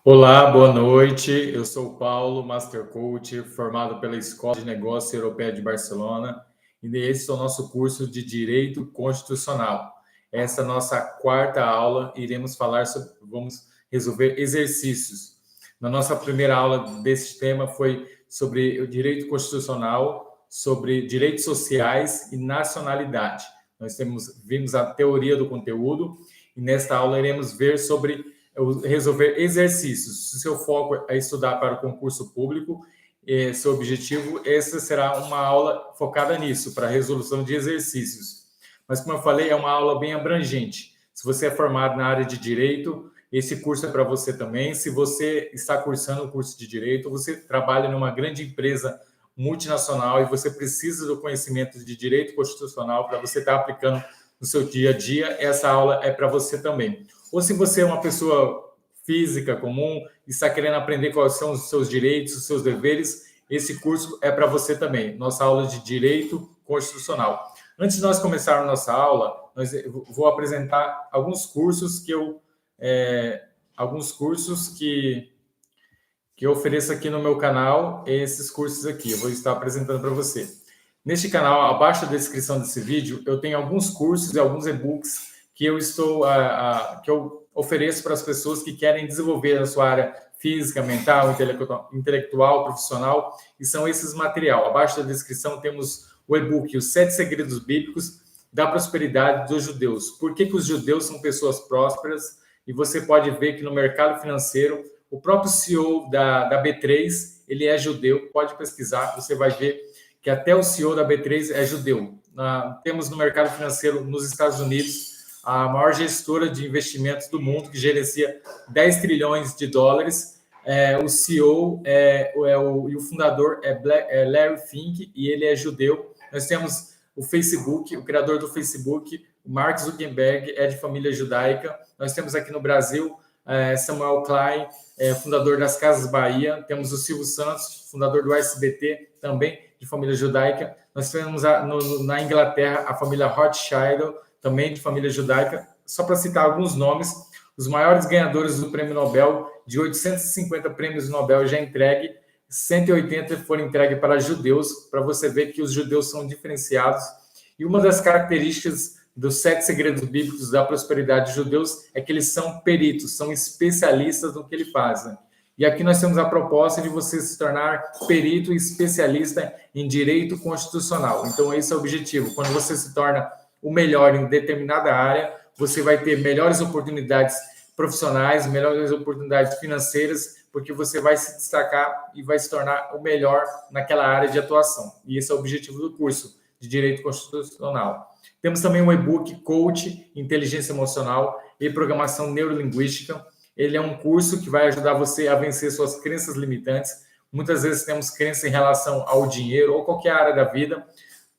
Olá, boa noite. Eu sou o Paulo, Master Coach, formado pela Escola de Negócios Europeia de Barcelona, e esse é o nosso curso de Direito Constitucional. Essa é a nossa quarta aula, vamos resolver exercícios. Na nossa primeira aula desse tema foi sobre o direito constitucional, sobre direitos sociais e nacionalidade. Vimos a teoria do conteúdo e nesta aula iremos ver sobre resolver exercícios. Se o seu foco é estudar para o concurso público, seu objetivo, essa será uma aula focada nisso, para a resolução de exercícios. Mas, como eu falei, é uma aula bem abrangente. Se você é formado na área de Direito, esse curso é para você também. Se você está cursando o curso de Direito, você trabalha numa grande empresa multinacional e você precisa do conhecimento de Direito Constitucional para você estar aplicando no seu dia a dia, essa aula é para você também. Ou se você é uma pessoa física comum e está querendo aprender quais são os seus direitos, os seus deveres, esse curso é para você também, nossa aula de Direito Constitucional. Antes de nós começarmos nossa aula, vou apresentar alguns cursos que eu ofereço aqui no meu canal, esses cursos aqui, eu vou estar apresentando para você. Neste canal, abaixo da descrição desse vídeo, eu tenho alguns cursos e alguns e-books que eu ofereço para as pessoas que querem desenvolver a sua área física, mental, intelectual, profissional, e são esses material. Abaixo da descrição temos o e-book Os 7 Segredos Bíblicos da Prosperidade dos Judeus. Por que os judeus são pessoas prósperas? E você pode ver que no mercado financeiro, o próprio CEO da B3, ele é judeu, pode pesquisar, você vai ver que até o CEO da B3 é judeu. Temos no mercado financeiro nos Estados Unidos a maior gestora de investimentos do mundo, que gerencia 10 trilhões de dólares. O CEO e o fundador é Larry Fink, e ele é judeu. Nós temos o Facebook, o criador do Facebook, o Mark Zuckerberg, é de família judaica. Nós temos aqui no Brasil Samuel Klein, fundador das Casas Bahia. Temos o Silvio Santos, fundador do SBT, também de família judaica. Nós temos na Inglaterra a família Rothschild, também de família judaica. Só para citar alguns nomes, os maiores ganhadores do Prêmio Nobel, de 850 prêmios Nobel já entregue, 180 foram entregues para judeus, para você ver que os judeus são diferenciados. E uma das características dos 7 segredos bíblicos da prosperidade dos judeus é que eles são peritos, são especialistas no que eles fazem. E aqui nós temos a proposta de você se tornar perito e especialista em direito constitucional. Então, esse é o objetivo. Quando você se torna o melhor em determinada área, você vai ter melhores oportunidades profissionais, melhores oportunidades financeiras, porque você vai se destacar e vai se tornar o melhor naquela área de atuação. E esse é o objetivo do curso de Direito Constitucional. Temos também um e-book Coach, Inteligência Emocional e Programação Neurolinguística. Ele é um curso que vai ajudar você a vencer suas crenças limitantes. Muitas vezes temos crenças em relação ao dinheiro ou qualquer área da vida.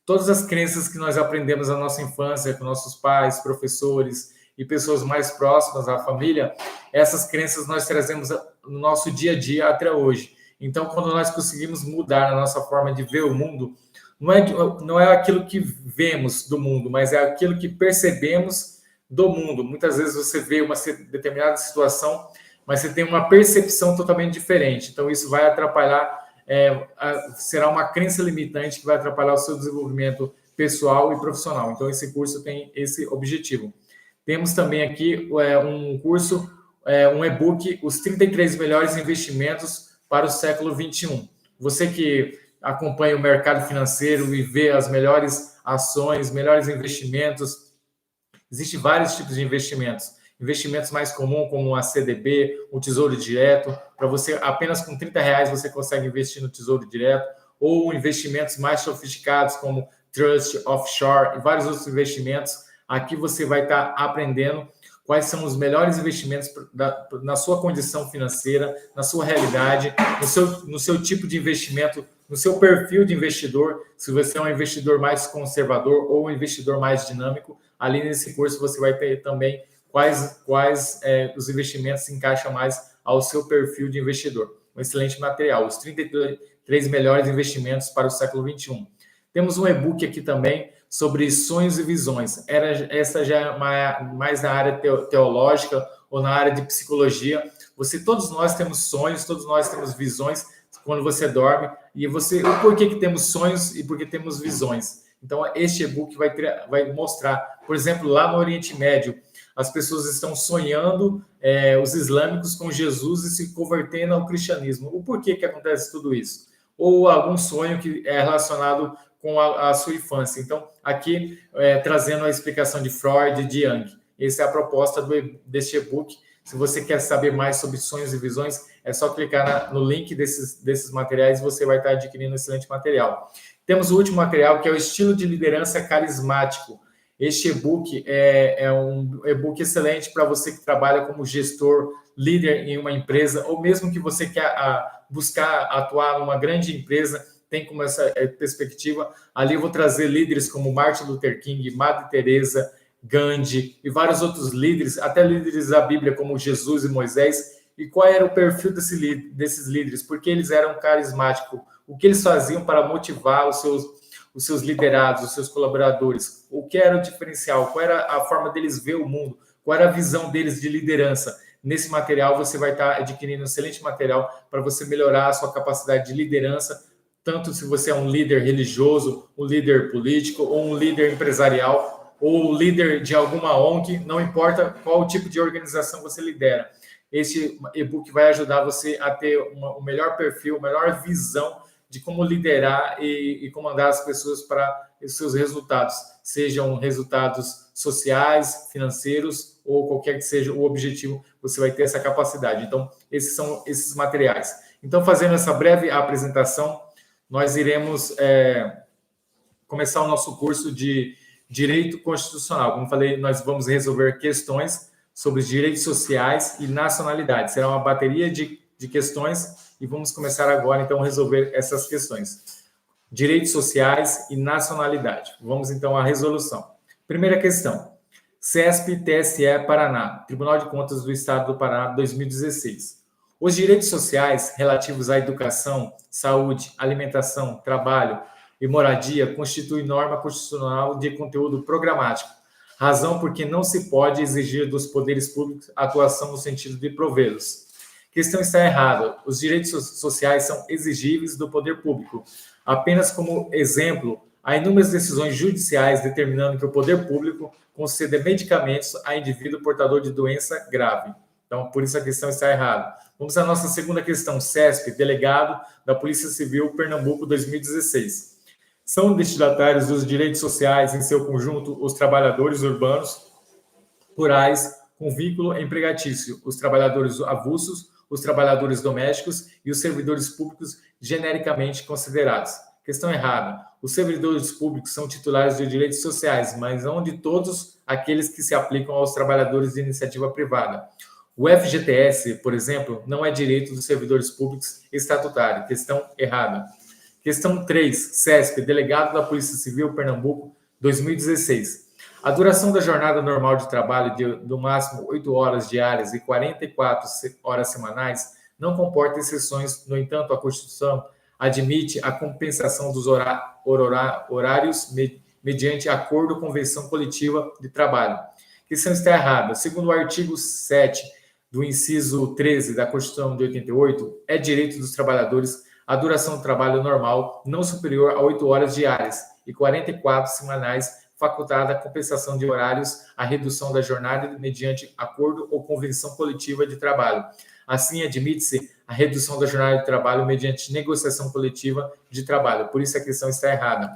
Todas as crenças que nós aprendemos na nossa infância, com nossos pais, professores e pessoas mais próximas à família, essas crenças nós trazemos no nosso dia a dia até hoje. Então, quando nós conseguimos mudar a nossa forma de ver o mundo, não é aquilo que vemos do mundo, mas é aquilo que percebemos do mundo. Muitas vezes você vê uma determinada situação, mas você tem uma percepção totalmente diferente. Então, isso vai atrapalhar, será uma crença limitante que vai atrapalhar o seu desenvolvimento pessoal e profissional. Então, esse curso tem esse objetivo. Temos também aqui um curso, um e-book, Os 33 Melhores Investimentos para o Século XXI. Você que acompanha o mercado financeiro e vê as melhores ações, melhores investimentos. Existem vários tipos de investimentos. Investimentos mais comuns, como a CDB, o Tesouro Direto. Para você, apenas com R$30 você consegue investir no Tesouro Direto. Ou investimentos mais sofisticados, como Trust, Offshore e vários outros investimentos. Aqui você vai estar aprendendo quais são os melhores investimentos na sua condição financeira, na sua realidade, no seu tipo de investimento, no seu perfil de investidor, se você é um investidor mais conservador ou um investidor mais dinâmico. Ali nesse curso você vai ter também quais os investimentos se encaixam mais ao seu perfil de investidor. Um excelente material, os 33 melhores investimentos para o século XXI. Temos um e-book aqui também sobre sonhos e visões. Essa já é mais na área teológica ou na área de psicologia. Todos nós temos sonhos, todos nós temos visões quando você dorme, e o porquê que temos sonhos e por que temos visões. Então, este e-book vai mostrar, por exemplo, lá no Oriente Médio, as pessoas estão sonhando, os islâmicos, com Jesus e se convertendo ao cristianismo. O porquê que acontece tudo isso? Ou algum sonho que é relacionado com a sua infância. Então, aqui, trazendo a explicação de Freud e de Jung. Essa é a proposta deste e-book. Se você quer saber mais sobre sonhos e visões, é só clicar no link desses materiais e você vai estar adquirindo um excelente material. Temos o último material, que é o Estilo de Liderança Carismático. Este e-book é um e-book excelente para você que trabalha como gestor, líder em uma empresa, ou mesmo que você quer buscar atuar numa grande empresa, tem como essa perspectiva. Ali eu vou trazer líderes como Martin Luther King, Madre Teresa, Gandhi e vários outros líderes, até líderes da Bíblia como Jesus e Moisés. E qual era o perfil desses líderes? Porque eles eram carismáticos. O que eles faziam para motivar os seus liderados, os seus colaboradores? O que era o diferencial? Qual era a forma deles ver o mundo? Qual era a visão deles de liderança? Nesse material você vai estar adquirindo um excelente material para você melhorar a sua capacidade de liderança, tanto se você é um líder religioso, um líder político, ou um líder empresarial, ou líder de alguma ONG, não importa qual tipo de organização você lidera. Este e-book vai ajudar você a ter um melhor perfil, uma melhor visão de como liderar e comandar as pessoas para os seus resultados, sejam resultados sociais, financeiros, ou qualquer que seja o objetivo, você vai ter essa capacidade. Então, esses são esses materiais. Então, fazendo essa breve apresentação, nós iremos começar o nosso curso de Direito Constitucional. Como falei, nós vamos resolver questões sobre direitos sociais e nacionalidade. Será uma bateria de questões e vamos começar agora, então, a resolver essas questões. Direitos sociais e nacionalidade. Vamos, então, à resolução. Primeira questão. CESP-TSE Paraná, Tribunal de Contas do Estado do Paraná, 2016. Os direitos sociais relativos à educação, saúde, alimentação, trabalho e moradia constituem norma constitucional de conteúdo programático, razão por que não se pode exigir dos poderes públicos atuação no sentido de provê-los. Questão está errada. Os direitos sociais são exigíveis do poder público. Apenas como exemplo, há inúmeras decisões judiciais determinando que o poder público conceda medicamentos a indivíduo portador de doença grave. Então, por isso a questão está errada. Vamos à nossa segunda questão. CESP, delegado da Polícia Civil, Pernambuco, 2016. São destinatários dos direitos sociais, em seu conjunto, os trabalhadores urbanos, rurais, com vínculo empregatício, os trabalhadores avulsos, os trabalhadores domésticos e os servidores públicos genericamente considerados. Questão errada. Os servidores públicos são titulares de direitos sociais, mas não de todos aqueles que se aplicam aos trabalhadores de iniciativa privada. O FGTS, por exemplo, não é direito dos servidores públicos estatutário. Questão errada. Questão 3, CESP, delegado da Polícia Civil, Pernambuco, 2016. A duração da jornada normal de trabalho do máximo 8 horas diárias e 44 horas semanais não comporta exceções. No entanto, a Constituição admite a compensação dos horários mediante acordo ou convenção coletiva de trabalho. Questão está errada. Segundo o artigo 7 do inciso 13 da Constituição de 88, é direito dos trabalhadores a duração do trabalho normal não superior a 8 horas diárias e 44 semanais, facultada a compensação de horários, a redução da jornada mediante acordo ou convenção coletiva de trabalho. Assim, admite-se a redução da jornada de trabalho mediante negociação coletiva de trabalho. Por isso, a questão está errada.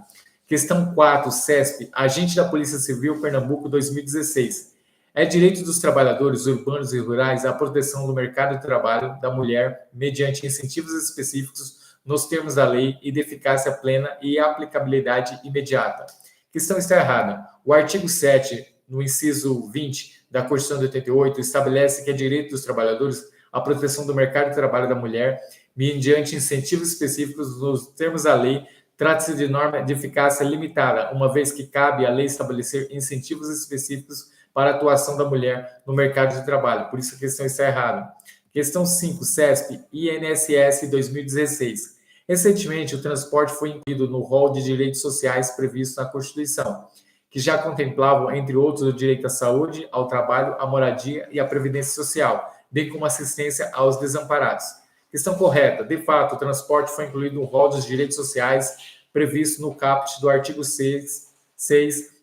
Questão 4, CESP, agente da Polícia Civil, Pernambuco, 2016. É direito dos trabalhadores urbanos e rurais a proteção do mercado de trabalho da mulher mediante incentivos específicos nos termos da lei e de eficácia plena e aplicabilidade imediata. Questão está errada. O artigo 7, no inciso 20 da Constituição de 88, estabelece que é direito dos trabalhadores a proteção do mercado de trabalho da mulher mediante incentivos específicos nos termos da lei. Trata-se de norma de eficácia limitada, uma vez que cabe à lei estabelecer incentivos específicos para a atuação da mulher no mercado de trabalho. Por isso a questão está errada. Questão 5, CESP, INSS 2016. Recentemente, o transporte foi incluído no rol de direitos sociais previsto na Constituição, que já contemplavam, entre outros, o direito à saúde, ao trabalho, à moradia e à previdência social. bem como assistência aos desamparados. Questão correta. De fato, o transporte foi incluído no rol dos direitos sociais previsto no caput do artigo 6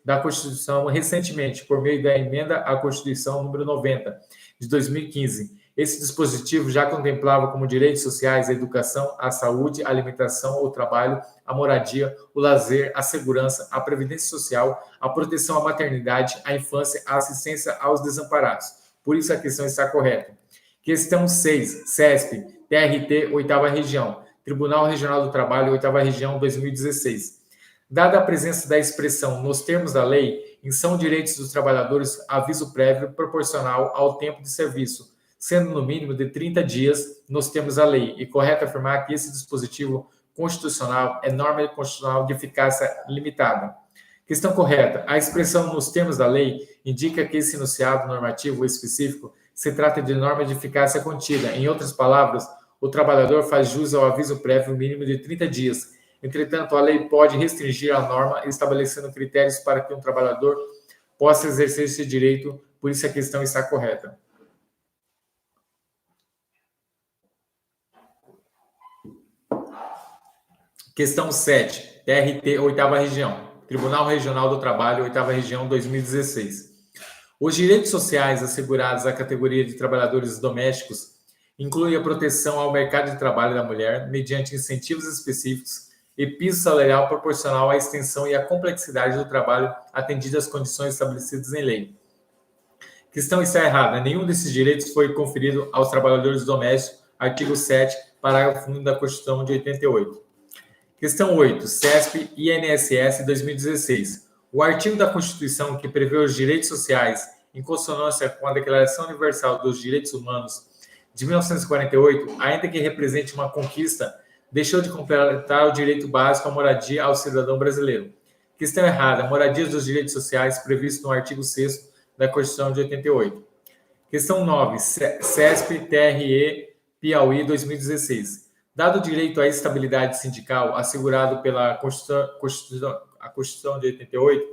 da Constituição recentemente, por meio da emenda à Constituição número 90, de 2015. Esse dispositivo já contemplava como direitos sociais a educação, a saúde, a alimentação, o trabalho, a moradia, o lazer, a segurança, a previdência social, a proteção à maternidade, à infância, a assistência aos desamparados. Por isso a questão está correta. Questão 6, CESP, TRT, 8ª Região, Tribunal Regional do Trabalho, 8ª Região, 2016. Dada a presença da expressão nos termos da lei, são direitos dos trabalhadores aviso prévio proporcional ao tempo de serviço, sendo no mínimo de 30 dias nos termos da lei, e correto afirmar que esse dispositivo constitucional é norma constitucional de eficácia limitada. Questão correta. A expressão nos termos da lei indica que esse enunciado normativo específico se trata de norma de eficácia contida. Em outras palavras, o trabalhador faz jus ao aviso prévio mínimo de 30 dias. Entretanto, a lei pode restringir a norma, estabelecendo critérios para que um trabalhador possa exercer esse direito, por isso a questão está correta. Questão 7, TRT, 8ª Região, Tribunal Regional do Trabalho, 8ª Região, 2016. Os direitos sociais assegurados à categoria de trabalhadores domésticos incluem a proteção ao mercado de trabalho da mulher, mediante incentivos específicos e piso salarial proporcional à extensão e à complexidade do trabalho atendida às condições estabelecidas em lei. Questão está errada. Nenhum desses direitos foi conferido aos trabalhadores domésticos, artigo 7, parágrafo 1 da Constituição de 88. Questão 8, CESP e INSS 2016. O artigo da Constituição que prevê os direitos sociais em consonância com a Declaração Universal dos Direitos Humanos de 1948, ainda que represente uma conquista, deixou de completar o direito básico à moradia ao cidadão brasileiro. Questão errada. Moradias dos direitos sociais previsto no artigo 6º da Constituição de 88. Questão 9. CESP, TRE, Piauí, 2016. Dado o direito à estabilidade sindical assegurado pela Constituição de 88,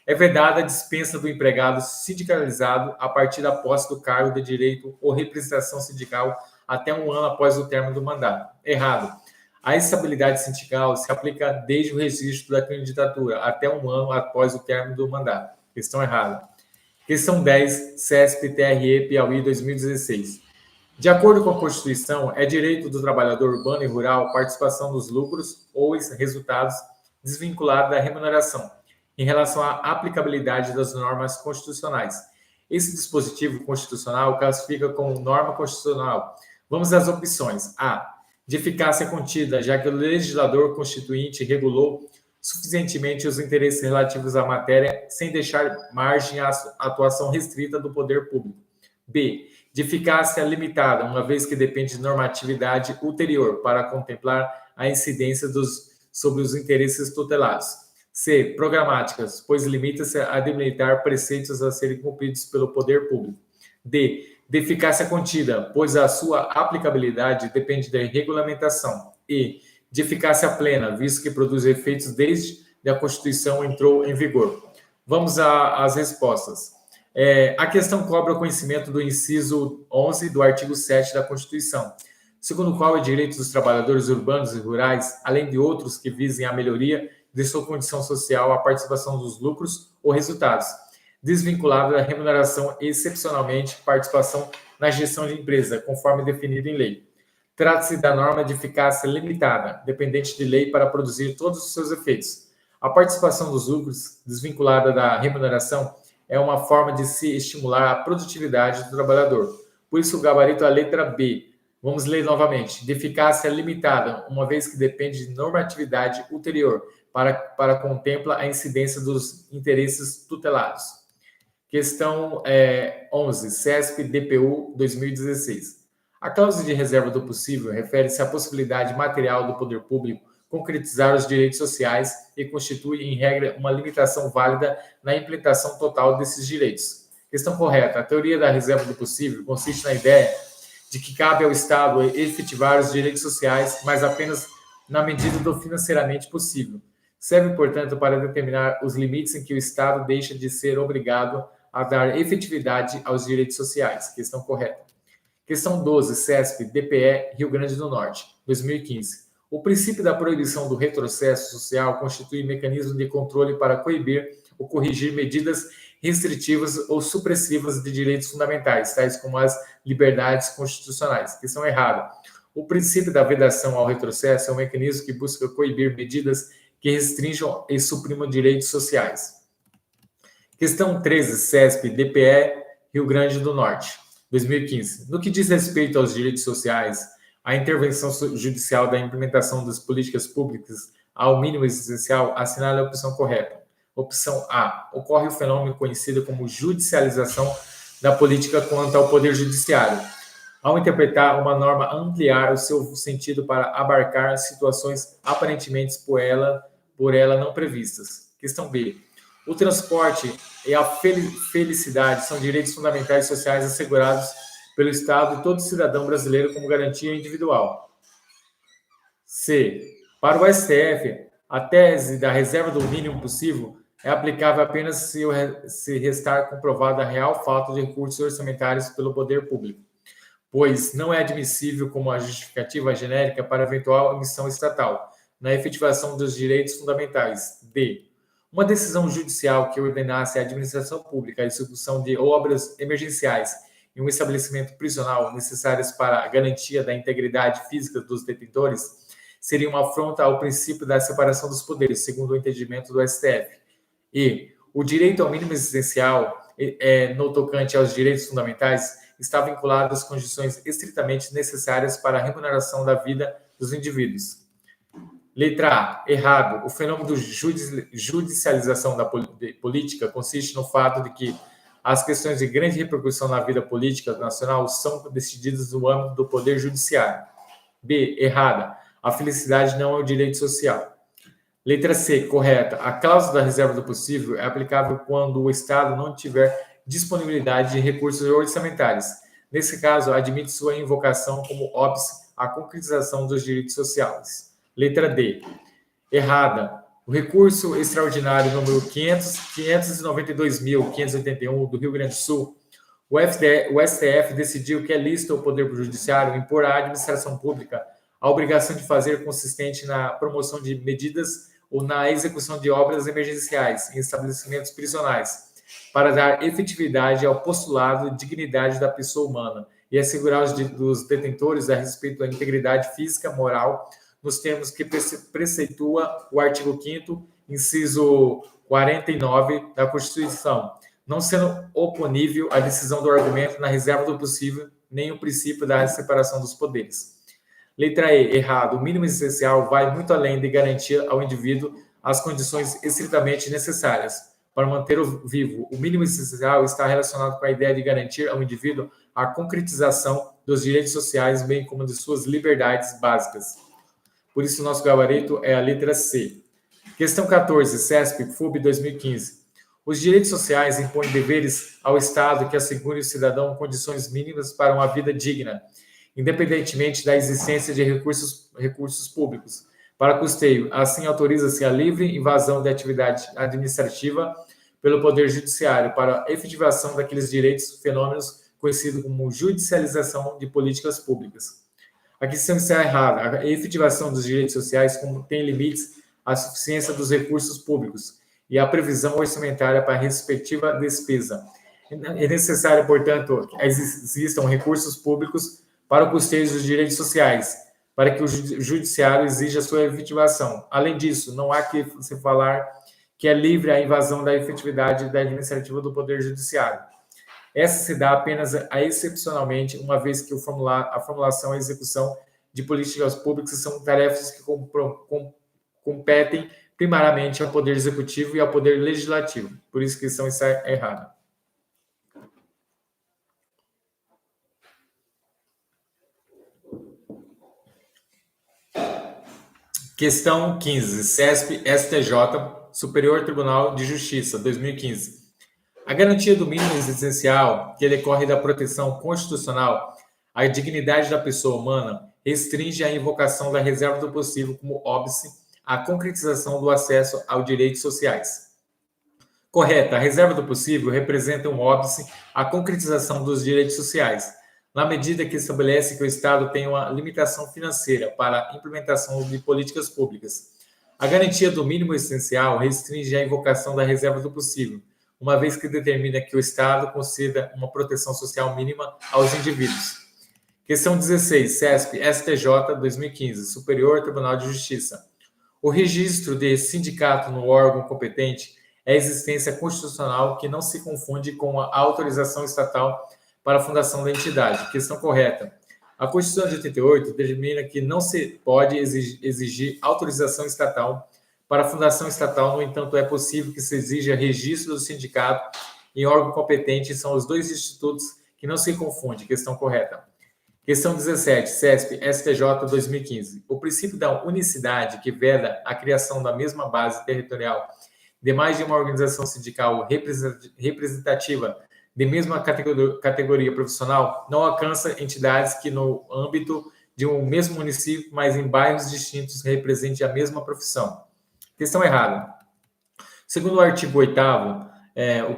é vedada a dispensa do empregado sindicalizado a partir da posse do cargo de direito ou representação sindical até um ano após o término do mandato. Errado. A estabilidade sindical se aplica desde o registro da candidatura até um ano após o término do mandato. Questão errada. Questão 10, CESP, TRE, Piauí, 2016. De acordo com a Constituição, é direito do trabalhador urbano e rural participação dos lucros ou resultados desvinculado da remuneração, em relação à aplicabilidade das normas constitucionais. Esse dispositivo constitucional classifica como norma constitucional. Vamos às opções. A. De eficácia contida, já que o legislador constituinte regulou suficientemente os interesses relativos à matéria, sem deixar margem à atuação restrita do poder público. B. De eficácia limitada, uma vez que depende de normatividade ulterior para contemplar a incidência sobre os interesses tutelados. C. Programáticas, pois limita-se a delimitar preceitos a serem cumpridos pelo poder público. D. De eficácia contida, pois a sua aplicabilidade depende da regulamentação. E. De eficácia plena, visto que produz efeitos desde que a Constituição entrou em vigor. Vamos às respostas. A questão cobra o conhecimento do inciso 11 do artigo 7 da Constituição, segundo o qual é direito dos trabalhadores urbanos e rurais, além de outros que visem a melhoria de sua condição social, a participação dos lucros ou resultados, desvinculado da remuneração e, excepcionalmente, participação na gestão de empresa, conforme definido em lei. Trata-se da norma de eficácia limitada, dependente de lei para produzir todos os seus efeitos. A participação dos lucros, desvinculada da remuneração, é uma forma de se estimular a produtividade do trabalhador. Por isso, o gabarito é a letra B. Vamos ler novamente. De eficácia limitada, uma vez que depende de normatividade ulterior, para contempla a incidência dos interesses tutelados. Questão 11, CESP, DPU, 2016. A cláusula de reserva do possível refere-se à possibilidade material do poder público concretizar os direitos sociais e constitui, em regra, uma limitação válida na implementação total desses direitos. Questão correta. A teoria da reserva do possível consiste na ideia de que cabe ao Estado efetivar os direitos sociais, mas apenas na medida do financeiramente possível. Serve, portanto, para determinar os limites em que o Estado deixa de ser obrigado a dar efetividade aos direitos sociais. Questão correta. Questão 12, CESP, DPE, Rio Grande do Norte, 2015. O princípio da proibição do retrocesso social constitui mecanismo de controle para coibir ou corrigir medidas restritivas ou supressivas de direitos fundamentais, tais como as liberdades constitucionais. Questão errada. O princípio da vedação ao retrocesso é um mecanismo que busca coibir medidas que restringam e suprimam direitos sociais. Questão 13, CESP, DPE, Rio Grande do Norte, 2015. No que diz respeito aos direitos sociais, a intervenção judicial da implementação das políticas públicas ao mínimo essencial assinala a opção correta. Opção A. Ocorre o fenômeno conhecido como judicialização da política quanto ao poder judiciário, ao interpretar uma norma ampliar o seu sentido para abarcar situações aparentemente por ela não previstas. Questão B. O transporte e a felicidade são direitos fundamentais sociais assegurados pelo Estado e todo cidadão brasileiro como garantia individual. C. Para o STF, a tese da reserva do mínimo possível é aplicável apenas se restar comprovada a real falta de recursos orçamentários pelo poder público, pois não é admissível como a justificativa genérica para eventual omissão estatal na efetivação dos direitos fundamentais. D. Uma decisão judicial que ordenasse à administração pública a execução de obras emergenciais em um estabelecimento prisional necessárias para a garantia da integridade física dos detentores seria uma afronta ao princípio da separação dos poderes, segundo o entendimento do STF. E o direito ao mínimo existencial, no tocante aos direitos fundamentais, está vinculado às condições estritamente necessárias para a remuneração da vida dos indivíduos. Letra A. Errado. O fenômeno de judicialização da política consiste no fato de que as questões de grande repercussão na vida política nacional são decididas no âmbito do poder judiciário. B. Errada. A felicidade não é um direito social. Letra C, correta. A cláusula da reserva do possível é aplicável quando o Estado não tiver disponibilidade de recursos orçamentários. Nesse caso, admite sua invocação como óbice à concretização dos direitos sociais. Letra D, errada. O recurso extraordinário número 592.581 do Rio Grande do Sul, o STF decidiu que é lícito ao Poder Judiciário impor à administração pública a obrigação de fazer consistente na promoção de medidas ou na execução de obras emergenciais em estabelecimentos prisionais, para dar efetividade ao postulado de dignidade da pessoa humana e assegurar os detentores a respeito da integridade física, moral, nos termos que preceitua o artigo 5º, inciso 49 da Constituição, não sendo oponível à decisão do argumento na reserva do possível, nem o princípio da separação dos poderes. Letra E, errado. O mínimo essencial vai muito além de garantir ao indivíduo as condições estritamente necessárias para manter-o vivo. O mínimo essencial está relacionado com a ideia de garantir ao indivíduo a concretização dos direitos sociais, bem como de suas liberdades básicas. Por isso, nosso gabarito é a letra C. Questão 14, CESP, FUB 2015. Os direitos sociais impõem deveres ao Estado que assegure ao cidadão condições mínimas para uma vida digna, independentemente da existência de recursos públicos para custeio. Assim, autoriza-se a livre invasão da atividade administrativa pelo Poder Judiciário para a efetivação daqueles direitos, fenômenos conhecidos como judicialização de políticas públicas. A questão está errada. A efetivação dos direitos sociais tem limites à suficiência dos recursos públicos e à previsão orçamentária para a respectiva despesa. É necessário, portanto, que existam recursos públicos para o custeio dos direitos sociais, para que o judiciário exija sua efetivação. Além disso, não há que se falar que é livre a invasão da efetividade da administrativa do Poder Judiciário. Essa se dá apenas excepcionalmente, uma vez que a formulação e a execução de políticas públicas são tarefas que competem primariamente ao Poder Executivo e ao Poder Legislativo. Por isso que a questão está errada. Questão 15, CESP, STJ, Superior Tribunal de Justiça, 2015. A garantia do mínimo existencial, que decorre da proteção constitucional à dignidade da pessoa humana, restringe a invocação da reserva do possível como óbice à concretização do acesso aos direitos sociais. Correta, a reserva do possível representa um óbice à concretização dos direitos sociais. na medida que estabelece que o Estado tem uma limitação financeira para a implementação de políticas públicas. A garantia do mínimo essencial restringe a invocação da reserva do possível, uma vez que determina que o Estado conceda uma proteção social mínima aos indivíduos. Questão 16, CESP, STJ, 2015, Superior Tribunal de Justiça. O registro de sindicato no órgão competente é existência constitucional que não se confunde com a autorização estatal para a fundação da entidade. Questão correta. A Constituição de 88 determina que não se pode exigir autorização estatal para a fundação estatal, no entanto, é possível que se exija registro do sindicato em órgão competente, são os dois institutos que não se confundem. Questão correta. Questão 17, CESP, STJ 2015. O princípio da unicidade, que veda a criação da mesma base territorial de mais de uma organização sindical representativa de mesma categoria profissional, não alcança entidades que, no âmbito de um mesmo município, mas em bairros distintos, representem a mesma profissão. Questão errada. Segundo o artigo 8º, o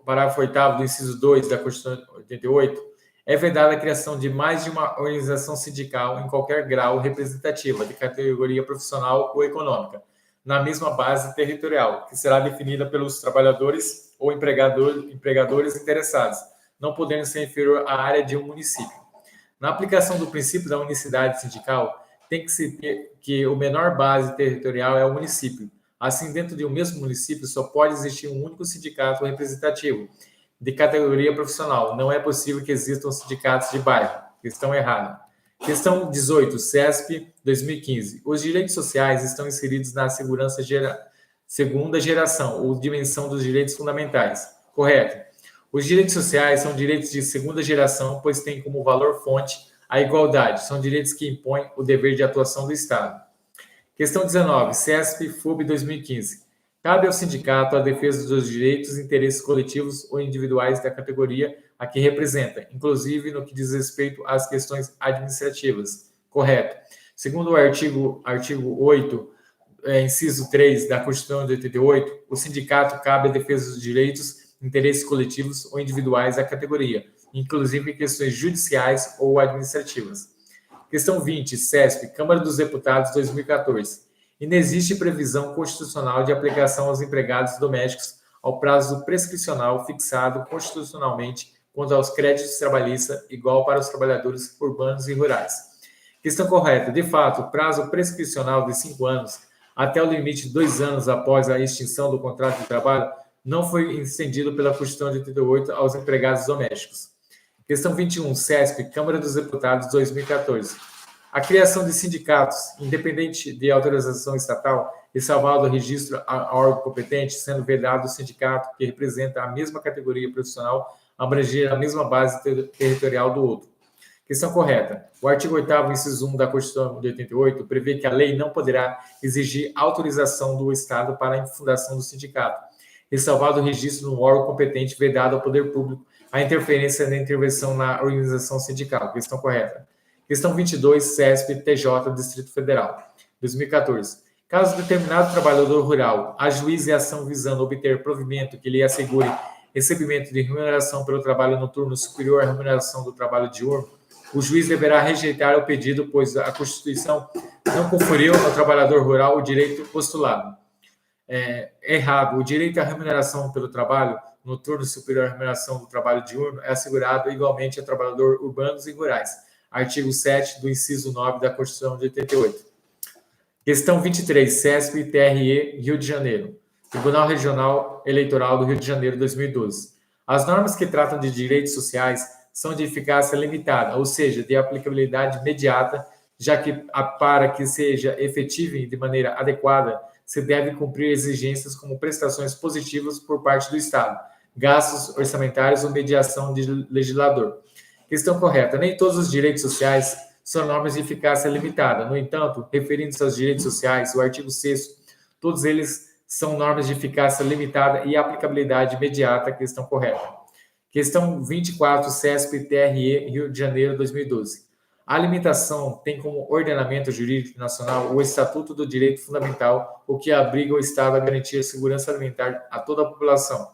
parágrafo 8º do inciso 2 da Constituição de 88, é vedada a criação de mais de uma organização sindical em qualquer grau representativa de categoria profissional ou econômica, na mesma base territorial, que será definida pelos trabalhadores ou empregadores interessados, não podendo ser inferior à área de um município. Na aplicação do princípio da unicidade sindical, tem que se ter que o menor base territorial é o município. Assim, dentro de um mesmo município, só pode existir um único sindicato representativo de categoria profissional. Não é possível que existam sindicatos de bairro. Questão errada. Questão 18, CESP 2015. Os direitos sociais estão inseridos na segurança segunda geração ou dimensão dos direitos fundamentais. Correto. Os direitos sociais são direitos de segunda geração, pois têm como valor-fonte a igualdade. São direitos que impõem o dever de atuação do Estado. Questão 19, CESP-FUB 2015. Cabe ao sindicato a defesa dos direitos e interesses coletivos ou individuais da categoria a que representa, inclusive no que diz respeito às questões administrativas. Correto. Segundo o artigo 8, inciso 3 da Constituição de 88, o sindicato cabe a defesa dos direitos e interesses coletivos ou individuais da categoria, inclusive em questões judiciais ou administrativas. Questão 20, CESP, Câmara dos Deputados 2014. Inexiste previsão constitucional de aplicação aos empregados domésticos ao prazo prescricional fixado constitucionalmente quanto aos créditos trabalhistas, igual para os trabalhadores urbanos e rurais. Questão correta. De fato, o prazo prescricional de 5 anos, até o limite de 2 anos após a extinção do contrato de trabalho, não foi estendido pela Constituição de 88 aos empregados domésticos. Questão 21, CESP, Câmara dos Deputados 2014. A criação de sindicatos, independente de autorização estatal, ressalvado o registro a órgão competente, sendo vedado o sindicato que representa a mesma categoria profissional abranger a mesma base territorial do outro. Questão correta. O artigo 8º, inciso 1 da Constituição de 88, prevê que a lei não poderá exigir autorização do Estado para a fundação do sindicato, ressalvado o registro no órgão competente vedado ao poder público a interferência na intervenção na organização sindical. Questão correta. Questão 22, CESP, TJ, Distrito Federal, 2014. Caso determinado trabalhador rural ajuize a ação visando obter provimento que lhe assegure recebimento de remuneração pelo trabalho noturno superior à remuneração do trabalho diurno, o juiz deverá rejeitar o pedido, pois a Constituição não conferiu ao trabalhador rural o direito postulado. Errado. O direito à remuneração pelo trabalho noturno superior à remuneração do trabalho diurno é assegurado igualmente a trabalhadores urbanos e rurais. Artigo 7 do inciso 9 da Constituição de 88. Questão 23, CESP, TRE, Rio de Janeiro. Tribunal Regional Eleitoral do Rio de Janeiro, 2012. As normas que tratam de direitos sociais são de eficácia limitada, ou seja, de aplicabilidade imediata, já que, para que seja efetiva de maneira adequada, se deve cumprir exigências como prestações positivas por parte do Estado, gastos orçamentários ou mediação de legislador. Questão correta. Nem todos os direitos sociais são normas de eficácia limitada. No entanto, referindo-se aos direitos sociais, o artigo 6º, todos eles são normas de eficácia limitada e aplicabilidade imediata. Questão correta. Questão 24, CESP, TRE, Rio de Janeiro, 2012. A limitação tem como ordenamento jurídico nacional o Estatuto do Direito Fundamental, o que abriga o Estado a garantir a segurança alimentar a toda a população.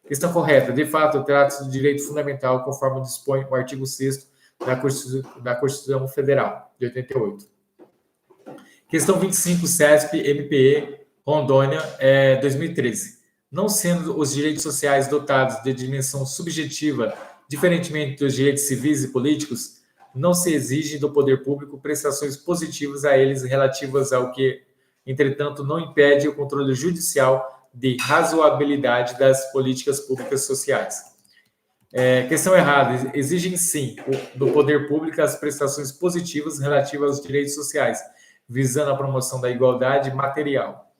Questão correta. De fato, trata-se do direito fundamental, conforme dispõe o artigo 6º da Constituição Federal, de 88. Questão 25, CESP, MPE, Rondônia, 2013. Não sendo os direitos sociais dotados de dimensão subjetiva, diferentemente dos direitos civis e políticos, não se exige do poder público prestações positivas a eles relativas ao que, entretanto, não impede o controle judicial de razoabilidade das políticas públicas sociais. Questão errada. Exigem, sim, do poder público as prestações positivas relativas aos direitos sociais, visando a promoção da igualdade material.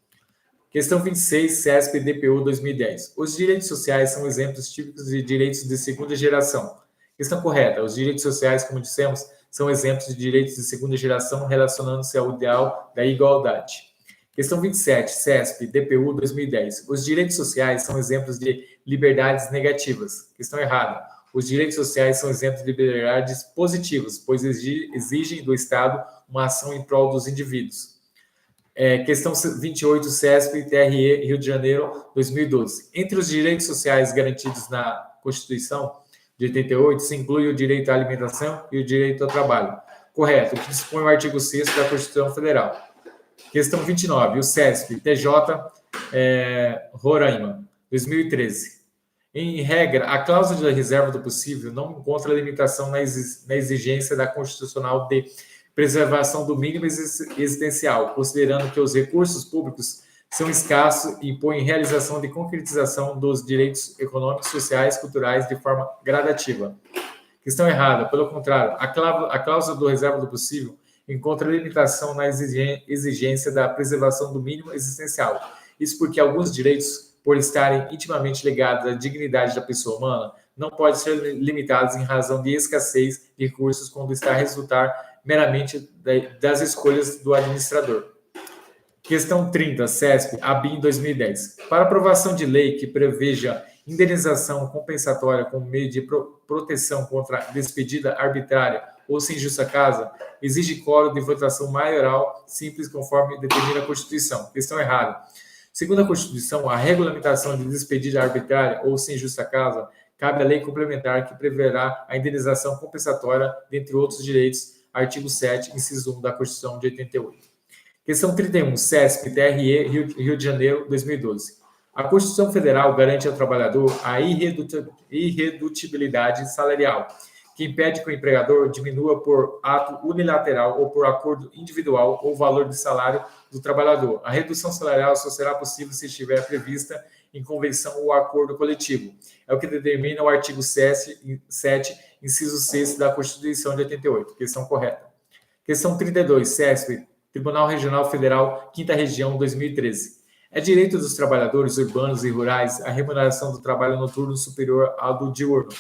Questão 26, CESP DPU 2010. Os direitos sociais são exemplos típicos de direitos de segunda geração. Questão correta. Os direitos sociais, como dissemos, são exemplos de direitos de segunda geração relacionando-se ao ideal da igualdade. Questão 27, CESP DPU 2010. Os direitos sociais são exemplos de liberdades negativas. Questão errada. Os direitos sociais são exemplos de liberdades positivas, pois exigem do Estado uma ação em prol dos indivíduos. Questão 28, CESP, TRE, Rio de Janeiro, 2012. Entre os direitos sociais garantidos na Constituição de 88, se inclui o direito à alimentação e o direito ao trabalho. Correto, o que dispõe o artigo 6º da Constituição Federal. Questão 29, o CESP, TJ, Roraima, 2013. Em regra, a cláusula da reserva do possível não encontra limitação na exigência da constitucional de preservação do mínimo existencial, considerando que os recursos públicos são escassos e impõem realização de concretização dos direitos econômicos, sociais, culturais de forma gradativa. Questão errada. Pelo contrário, a cláusula do reserva do possível encontra limitação na exigência da preservação do mínimo existencial. Isso porque alguns direitos, por estarem intimamente ligados à dignidade da pessoa humana, não podem ser limitados em razão de escassez de recursos quando está a resultar meramente das escolhas do administrador. Questão 30, CESP, ABIN 2010. Para aprovação de lei que preveja indenização compensatória como meio de proteção contra despedida arbitrária ou sem justa causa, exige quórum de votação maioral simples conforme determina a Constituição. Questão errada. Segundo a Constituição, a regulamentação de despedida arbitrária ou sem justa causa cabe à lei complementar que preverá a indenização compensatória, dentre outros direitos, artigo 7, inciso 1 da Constituição de 88. Questão 31, CESP, TRE, Rio de Janeiro, 2012. A Constituição Federal garante ao trabalhador a irredutibilidade salarial, que impede que o empregador diminua por ato unilateral ou por acordo individual o valor de salário do trabalhador. A redução salarial só será possível se estiver prevista em convenção ou acordo coletivo. É o que determina o artigo 7, inciso 6 da Constituição de 88. Questão correta. Questão 32, CESP, Tribunal Regional Federal, 5ª Região, 2013. É direito dos trabalhadores urbanos e rurais a remuneração do trabalho noturno superior ao do diurno.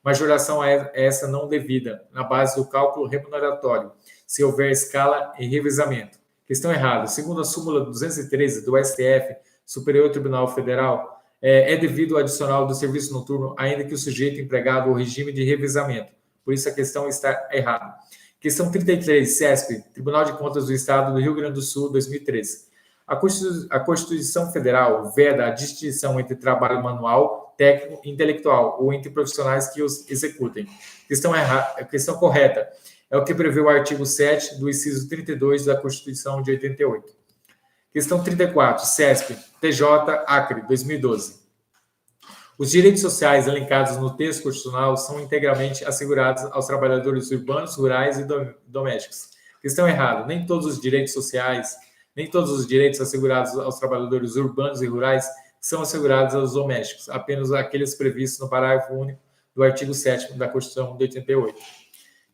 Majoração é essa não devida, na base do cálculo remuneratório, se houver escala e revezamento. Questão errada. Segundo a súmula 213 do STF, Superior Tribunal Federal, é devido ao adicional do serviço noturno, ainda que o sujeito empregado ao regime de revezamento. Por isso a questão está errada. Questão 33, CESP, Tribunal de Contas do Estado do Rio Grande do Sul, 2013. A Constituição Federal veda a distinção entre trabalho manual, técnico e intelectual, ou entre profissionais que os executem. Questão correta. É o que prevê o artigo 7 do inciso 32 da Constituição de 88. Questão 34, CESP, TJ, Acre, 2012. Os direitos sociais elencados no texto constitucional são integralmente assegurados aos trabalhadores urbanos, rurais e domésticos. Questão errada. Nem todos os direitos assegurados aos trabalhadores urbanos e rurais são assegurados aos domésticos, apenas aqueles previstos no parágrafo único do artigo 7º da Constituição de 88.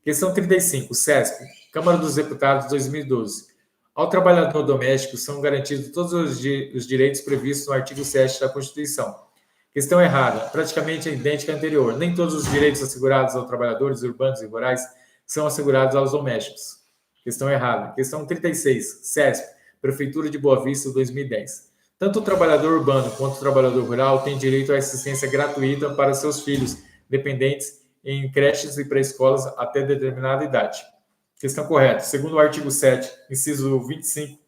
Questão 35, CESP, Câmara dos Deputados, 2012. Ao trabalhador doméstico são garantidos todos os direitos previstos no artigo 7 da Constituição. Questão errada, praticamente idêntica à anterior. Nem todos os direitos assegurados aos trabalhadores urbanos e rurais são assegurados aos domésticos. Questão errada. Questão 36, CESP, Prefeitura de Boa Vista, 2010. Tanto o trabalhador urbano quanto o trabalhador rural têm direito à assistência gratuita para seus filhos dependentes em creches e pré-escolas até determinada idade. Questão correta. Segundo o artigo 7, inciso 25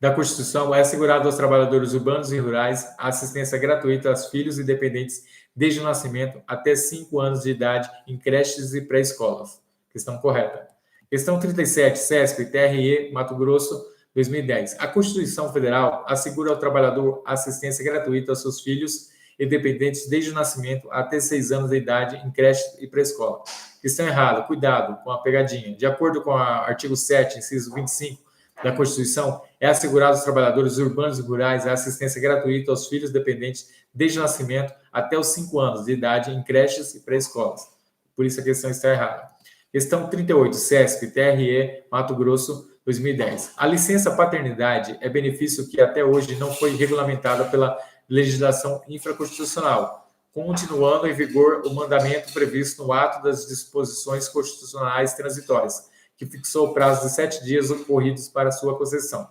da Constituição, é assegurado aos trabalhadores urbanos e rurais a assistência gratuita aos filhos e dependentes desde o nascimento até 5 anos de idade em creches e pré-escolas. Questão correta. Questão 37, CESP, TRE, Mato Grosso, 2010. A Constituição Federal assegura ao trabalhador assistência gratuita aos seus filhos e dependentes desde o nascimento até 6 anos de idade em creche e pré-escola. Questão errada, cuidado com a pegadinha. De acordo com o artigo 7, inciso 25 da Constituição, é assegurado aos trabalhadores urbanos e rurais a assistência gratuita aos filhos dependentes desde o nascimento até os 5 anos de idade em creches e pré-escolas. Por isso a questão está errada. Questão 38, CESP, TRE, Mato Grosso, 2010. A licença paternidade é benefício que até hoje não foi regulamentado pela legislação infraconstitucional, continuando em vigor o mandamento previsto no ato das disposições constitucionais transitórias, que fixou o prazo de 7 dias ocorridos para sua concessão.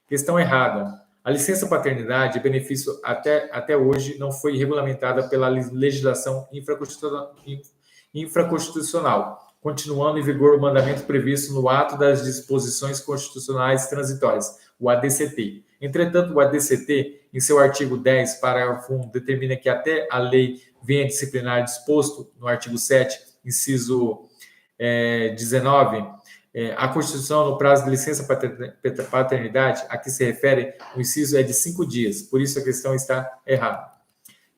Questão errada. A licença paternidade, benefício até hoje, não foi regulamentada pela legislação infraconstitucional, continuando em vigor o mandamento previsto no ato das disposições constitucionais transitórias, o ADCT. Entretanto, o ADCT, em seu artigo 10, parágrafo 1, determina que até a lei venha disciplinar disposto no artigo 7, inciso 19, a Constituição, no prazo de licença paternidade, a que se refere, o inciso é de 5 dias. Por isso, a questão está errada.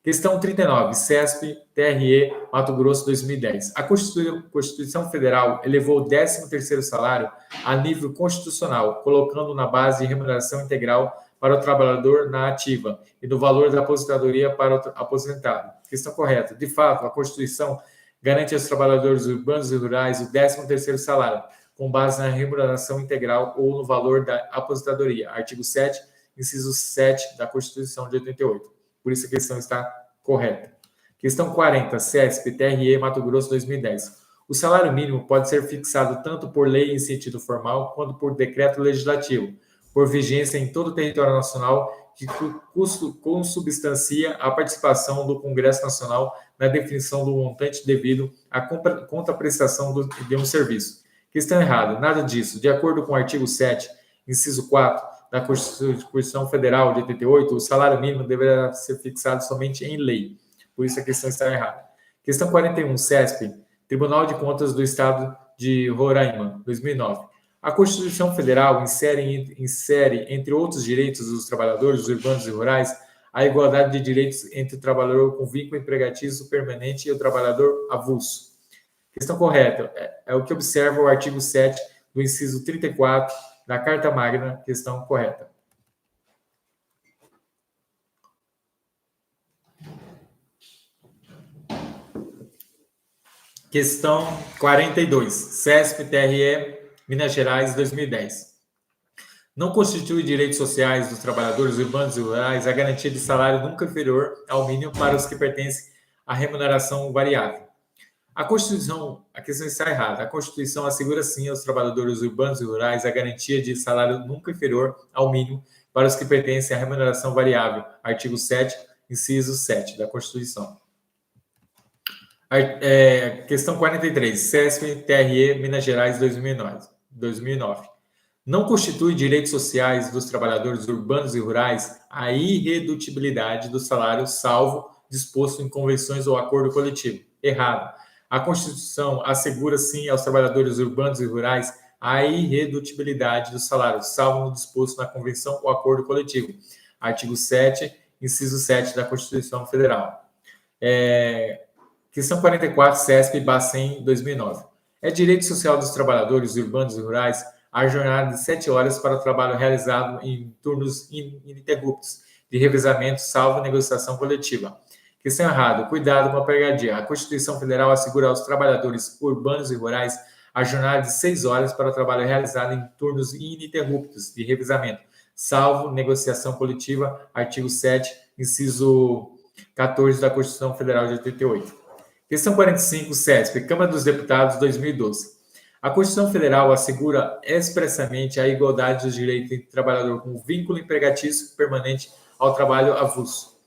Questão 39, CESP, TRE, Mato Grosso, 2010. A Constituição Federal elevou o 13º salário a nível constitucional, colocando na base de remuneração integral para o trabalhador na ativa e do valor da aposentadoria para o aposentado. Questão correta. De fato, a Constituição garante aos trabalhadores urbanos e rurais o 13º salário, com base na remuneração integral ou no valor da aposentadoria. Artigo 7, inciso 7 da Constituição de 88. Por isso a questão está correta. Questão 40, CESP, TRE, Mato Grosso, 2010. O salário mínimo pode ser fixado tanto por lei em sentido formal, quanto por decreto legislativo, por vigência em todo o território nacional, que consubstancia a participação do Congresso Nacional na definição do montante devido à contraprestação de um serviço. Questão errada, nada disso. De acordo com o artigo 7, inciso 4, da Constituição Federal de 88, o salário mínimo deverá ser fixado somente em lei. Por isso a questão está errada. Questão 41, CESP, Tribunal de Contas do Estado de Roraima, 2009. A Constituição Federal insere, entre outros direitos dos trabalhadores urbanos e rurais, a igualdade de direitos entre o trabalhador com vínculo empregatício permanente e o trabalhador avulso. Questão correta. É o que observa o artigo 7 do inciso 34 da Carta Magna. Questão correta. Questão 42. CESP, TRE, Minas Gerais, 2010. Não constitui direitos sociais dos trabalhadores urbanos e rurais a garantia de salário nunca inferior ao mínimo para os que pertencem à remuneração variável. A questão está errada. A Constituição assegura sim aos trabalhadores urbanos e rurais a garantia de salário nunca inferior ao mínimo para os que pertencem à remuneração variável. Artigo 7, inciso 7 da Constituição. Questão 43. CESP, TRE, Minas Gerais, 2009. Não constitui direitos sociais dos trabalhadores urbanos e rurais a irredutibilidade do salário, salvo disposto em convenções ou acordo coletivo. Errado. A Constituição assegura, sim, aos trabalhadores urbanos e rurais a irredutibilidade do salário, salvo no disposto na convenção ou acordo coletivo. Artigo 7, inciso 7 da Constituição Federal. Questão 44, CESP, Bacen, 2009. É direito social dos trabalhadores urbanos e rurais a jornada de 7 horas para o trabalho realizado em turnos ininterruptos de revezamento, salvo negociação coletiva. Questão errada. Cuidado com a pegadinha. A Constituição Federal assegura aos trabalhadores urbanos e rurais a jornada de 6 horas para o trabalho realizado em turnos ininterruptos de revezamento, salvo negociação coletiva. Artigo 7, inciso 14 da Constituição Federal de 88. Questão 45, CESP, Câmara dos Deputados, 2012. A Constituição Federal assegura expressamente a igualdade dos direitos entre trabalhador com vínculo empregatício permanente ao trabalho avulso.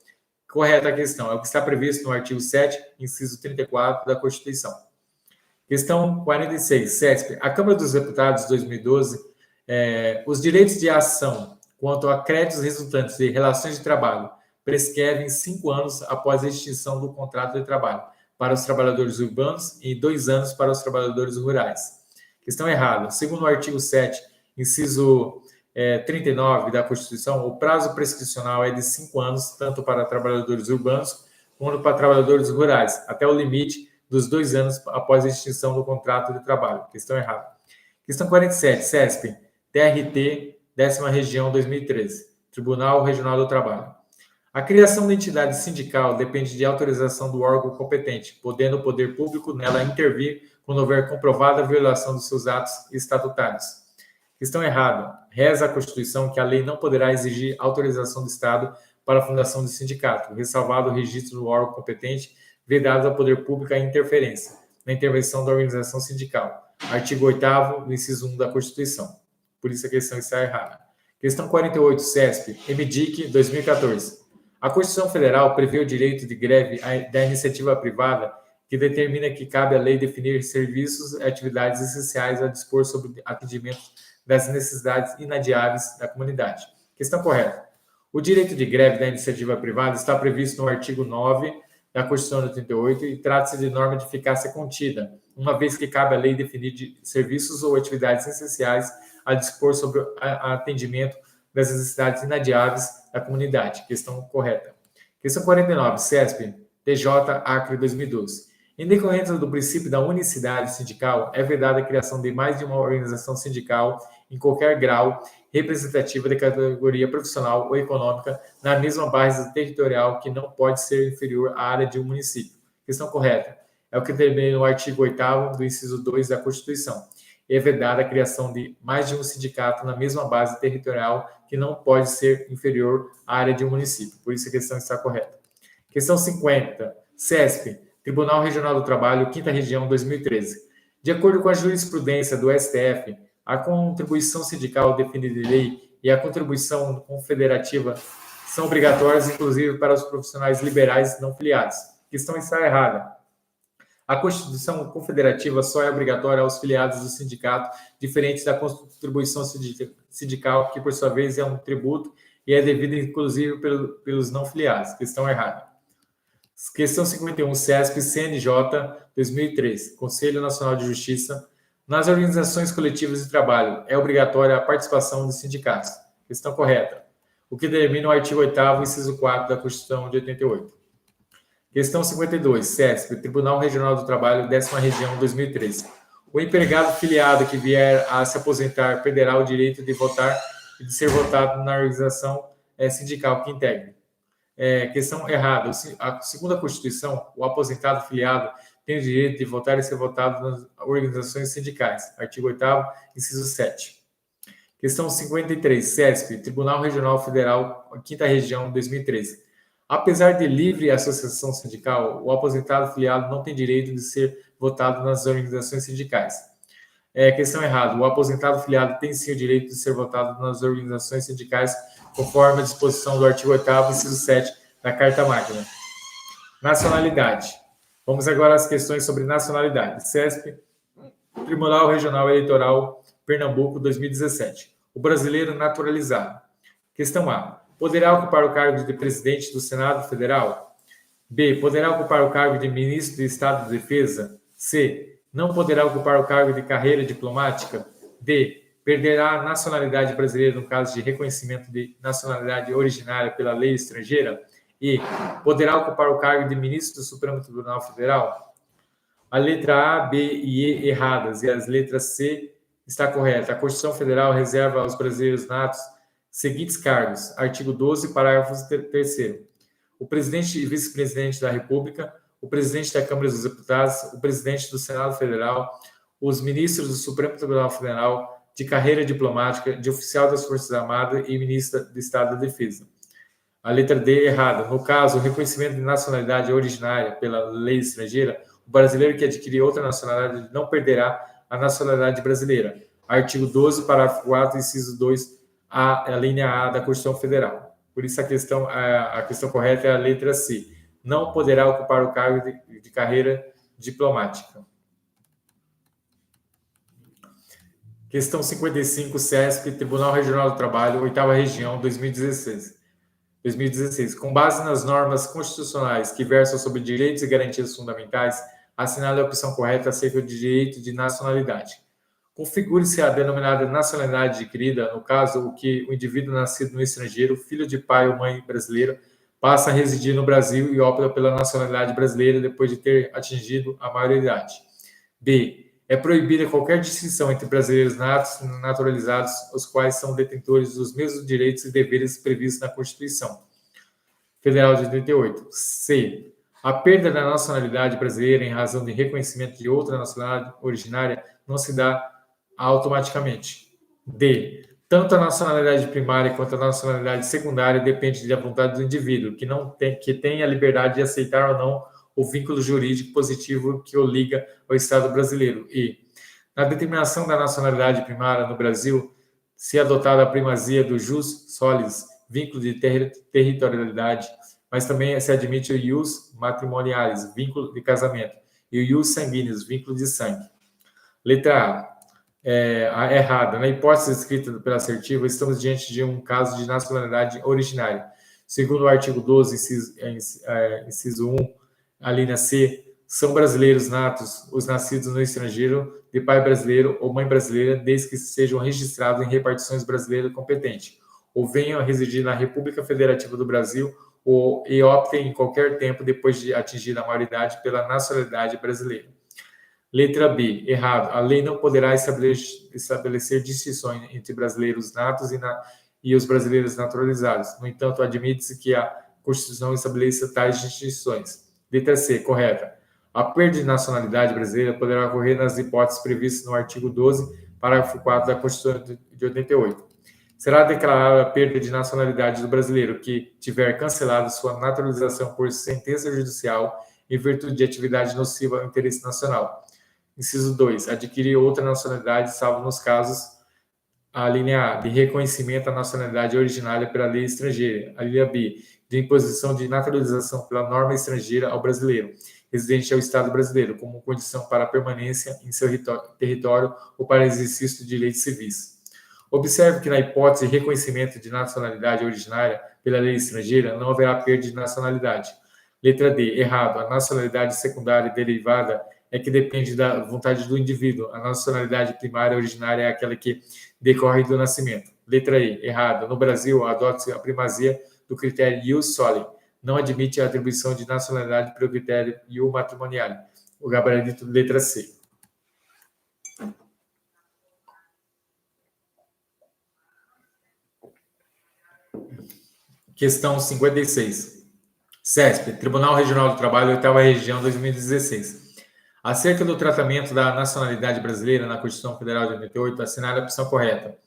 Correta a questão. É o que está previsto no artigo 7, inciso 34 da Constituição. Questão 46, CESP. A Câmara dos Deputados, 2012, os direitos de ação quanto a créditos resultantes de relações de trabalho prescrevem 5 anos após a extinção do contrato de trabalho para os trabalhadores urbanos e 2 anos para os trabalhadores rurais. Questão errada. Segundo o artigo 7, inciso 39 da Constituição, o prazo prescricional é de 5 anos, tanto para trabalhadores urbanos quanto para trabalhadores rurais, até o limite dos 2 anos após a extinção do contrato de trabalho. Questão errada. Questão 47, CESP, TRT, 10ª Região, 2013, Tribunal Regional do Trabalho. A criação da entidade sindical depende de autorização do órgão competente, podendo o poder público nela intervir quando houver comprovada violação dos seus atos estatutários. Questão errada. Reza a Constituição que a lei não poderá exigir autorização do Estado para a fundação de sindicato, ressalvado o registro do órgão competente, vedado ao poder público a interferência na intervenção da organização sindical. Artigo 8º, do inciso 1 da Constituição. Por isso a questão está errada. Questão 48, CESP, MDIC, 2014. A Constituição Federal prevê o direito de greve da iniciativa privada, que determina que cabe à lei definir serviços e atividades essenciais a dispor sobre o atendimento das necessidades inadiáveis da comunidade. Questão correta. O direito de greve da iniciativa privada está previsto no artigo 9 da Constituição de 88 e trata-se de norma de eficácia contida, uma vez que cabe à lei definir serviços ou atividades essenciais a dispor sobre o atendimento das necessidades inadiáveis da comunidade. Questão correta. Questão 49, CESP, TJ, Acre, 2012. Em decorrência do princípio da unicidade sindical, é vedada a criação de mais de uma organização sindical em qualquer grau representativa de categoria profissional ou econômica na mesma base territorial que não pode ser inferior à área de um município. Questão correta. É o que determina o artigo 8º do inciso 2 da Constituição. É vedada a criação de mais de um sindicato na mesma base territorial que não pode ser inferior à área de um município. Por isso a questão está correta. Questão 50. CESP, Tribunal Regional do Trabalho, 5ª Região, 2013. De acordo com a jurisprudência do STF, a contribuição sindical definida em lei e a contribuição confederativa são obrigatórias, inclusive para os profissionais liberais não filiados. A questão está errada. A contribuição confederativa só é obrigatória aos filiados do sindicato, diferente da contribuição sindical, que por sua vez é um tributo e é devida inclusive pelos não filiados. Questão errada. Questão 51, CESP, CNJ, 2003, Conselho Nacional de Justiça. Nas organizações coletivas de trabalho, é obrigatória a participação dos sindicatos. Questão correta. O que determina o artigo 8º, inciso 4 da Constituição de 88. Questão 52, CESP, Tribunal Regional do Trabalho, 10ª Região, 2013. O empregado filiado que vier a se aposentar perderá o direito de votar e de ser votado na organização sindical que integre. Questão errada. Segundo a Constituição, o aposentado filiado tem o direito de votar e ser votado nas organizações sindicais. Artigo 8º, inciso 7. Questão 53, CESP, Tribunal Regional Federal, 5ª Região, 2013. Apesar de livre associação sindical, o aposentado filiado não tem direito de ser votado nas organizações sindicais. Questão errada. O aposentado filiado tem sim o direito de ser votado nas organizações sindicais, conforme a disposição do artigo 8º, inciso 7 da Carta Magna. Nacionalidade. Vamos agora às questões sobre nacionalidade. CESP, Tribunal Regional Eleitoral, Pernambuco, 2017. O brasileiro naturalizado. Questão A. Poderá ocupar o cargo de presidente do Senado Federal? B. Poderá ocupar o cargo de ministro de Estado de Defesa? C. Não poderá ocupar o cargo de carreira diplomática? D. Perderá a nacionalidade brasileira no caso de reconhecimento de nacionalidade originária pela lei estrangeira? E. Poderá ocupar o cargo de ministro do Supremo Tribunal Federal? A letra A, B e E erradas e as letras C está correta. A Constituição Federal reserva aos brasileiros natos seguintes cargos. Artigo 12, parágrafo 3º. O presidente e vice-presidente da República, o presidente da Câmara dos Deputados, o presidente do Senado Federal, os ministros do Supremo Tribunal Federal, de carreira diplomática, de oficial das Forças Armadas e ministro do Estado da Defesa. A letra D errada. No caso, o reconhecimento de nacionalidade originária pela lei estrangeira, o brasileiro que adquirir outra nacionalidade não perderá a nacionalidade brasileira. Artigo 12, parágrafo 4, inciso 2, a linha A da Constituição Federal. Por isso a questão correta é a letra C. Não poderá ocupar o cargo de carreira diplomática. Questão 55, CESP, Tribunal Regional do Trabalho, 8ª Região, 2016. 2016. Com base nas normas constitucionais que versam sobre direitos e garantias fundamentais, assinale a opção correta acerca do direito de nacionalidade. Configure-se a denominada nacionalidade adquirida, no caso, o que o indivíduo nascido no estrangeiro, filho de pai ou mãe brasileiro, passa a residir no Brasil e opta pela nacionalidade brasileira depois de ter atingido a maioridade. B. É proibida qualquer distinção entre brasileiros natos e naturalizados, os quais são detentores dos mesmos direitos e deveres previstos na Constituição Federal de 88. C. A perda da nacionalidade brasileira em razão de reconhecimento de outra nacionalidade originária não se dá automaticamente. D. Tanto a nacionalidade primária quanto a nacionalidade secundária depende da vontade do indivíduo, que tem a liberdade de aceitar ou não o vínculo jurídico positivo que o liga ao Estado brasileiro. E, na determinação da nacionalidade primária no Brasil, se adotada a primazia do jus solis, vínculo de territorialidade, mas também se admite o ius matrimonialis, vínculo de casamento, e o ius sanguinis, vínculo de sangue. Letra A. Errada. Na hipótese descrita pela assertiva, estamos diante de um caso de nacionalidade originária. Segundo o artigo 12, inciso 1, a linha C, são brasileiros natos os nascidos no estrangeiro de pai brasileiro ou mãe brasileira, desde que sejam registrados em repartições brasileiras competentes, ou venham a residir na República Federativa do Brasil e optem em qualquer tempo depois de atingir a maioridade pela nacionalidade brasileira. Letra B, errado. A lei não poderá estabelecer distinções entre brasileiros natos e os brasileiros naturalizados. No entanto, admite-se que a Constituição estabeleça tais distinções. Letra C, correta. A perda de nacionalidade brasileira poderá ocorrer nas hipóteses previstas no artigo 12, parágrafo 4 da Constituição de 88. Será declarada a perda de nacionalidade do brasileiro que tiver cancelado sua naturalização por sentença judicial em virtude de atividade nociva ao interesse nacional. Inciso 2. Adquirir outra nacionalidade, salvo nos casos, a linha A, de reconhecimento da nacionalidade originária pela lei estrangeira. A linha B, de imposição de naturalização pela norma estrangeira ao brasileiro, residente ao Estado brasileiro, como condição para a permanência em seu território ou para exercício de direitos civis. Observe que na hipótese de reconhecimento de nacionalidade originária pela lei estrangeira, não haverá perda de nacionalidade. Letra D, errado. A nacionalidade secundária derivada é que depende da vontade do indivíduo. A nacionalidade primária originária é aquela que decorre do nascimento. Letra E, errado. No Brasil, adota-se a primazia do critério ius soli. Não admite a atribuição de nacionalidade pelo critério ius matrimonial. O gabarito letra C. Questão 56. CESP, Tribunal Regional do Trabalho, 8ª Região, 2016. Acerca do tratamento da nacionalidade brasileira na Constituição Federal de 88, assinale a opção correta.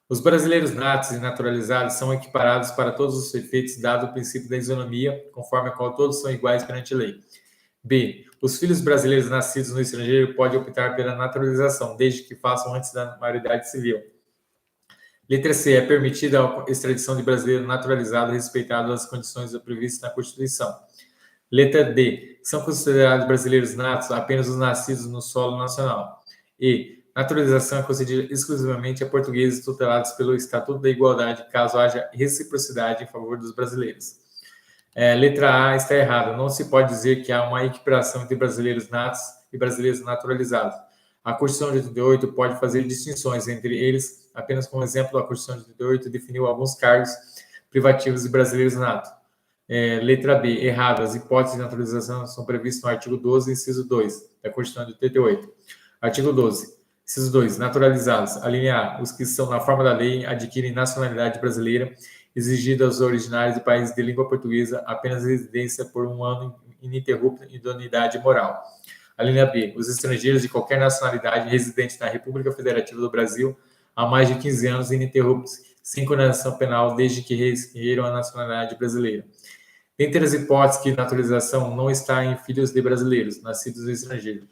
Os brasileiros natos e naturalizados são equiparados para todos os efeitos, dado o princípio da isonomia, conforme a qual todos são iguais perante a lei. B. Os filhos brasileiros nascidos no estrangeiro podem optar pela naturalização, desde que façam antes da maioridade civil. Letra C. É permitida a extradição de brasileiro naturalizado respeitado as condições previstas na Constituição. Letra D. São considerados brasileiros natos apenas os nascidos no solo nacional. E. Naturalização é concedida exclusivamente a portugueses tutelados pelo Estatuto da Igualdade, caso haja reciprocidade em favor dos brasileiros. Letra A está errada. Não se pode dizer que há uma equiparação entre brasileiros natos e brasileiros naturalizados. A Constituição de 88 pode fazer distinções entre eles. Apenas como exemplo, a Constituição de 88 definiu alguns cargos privativos de brasileiros natos. Letra B, errado. As hipóteses de naturalização são previstas no artigo 12, inciso 2, da Constituição de 88. Artigo 12. Inciso 2. Naturalizados. A linha A. Os que estão na forma da lei adquirem nacionalidade brasileira, exigida aos originários de países de língua portuguesa apenas residência por um ano ininterrupta e idoneidade moral. A linha B. Os estrangeiros de qualquer nacionalidade residentes na República Federativa do Brasil há mais de 15 anos ininterruptos, sem condenação penal, desde que requeram a nacionalidade brasileira. Dentre as hipóteses que naturalização não está em filhos de brasileiros, nascidos no estrangeiro.